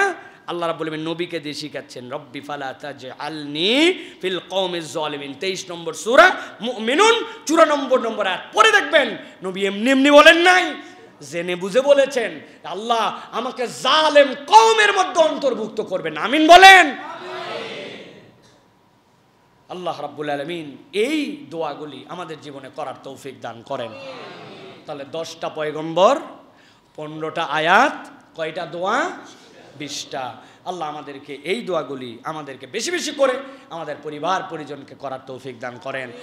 আল্লাহ রাব্বুল আলামিন নবীকে দিয়ে শিখাচ্ছেন, রব্বি ফালা তাজআলনি ফিল কওমিজ জালিমিন, 23 নম্বর সূরা মুমিনুন 94 নম্বর আয়াত। পরে দেখবেন নবী এমনি এমনি বলেন নাই, জেনে বুঝে বলেছেন, আল্লাহ আমাকে জালেম কওমের মধ্যে অন্তর্ভুক্ত করবেন। আমিন বলেন। আল্লাহ রাব্বুল আলামিন এই দোয়াগুলি আমাদের জীবনে করার তৌফিক দান করেন। তাহলে 10টা পয়গম্বর, 15টা আয়াত, কয়টা দোয়া? 20টা। আল্লাহ আমাদেরকে এই দোয়াগুলি আমাদেরকে বেশি বেশি করে আমাদের পরিবার পরিজনকে করার তৌফিক দান করেন।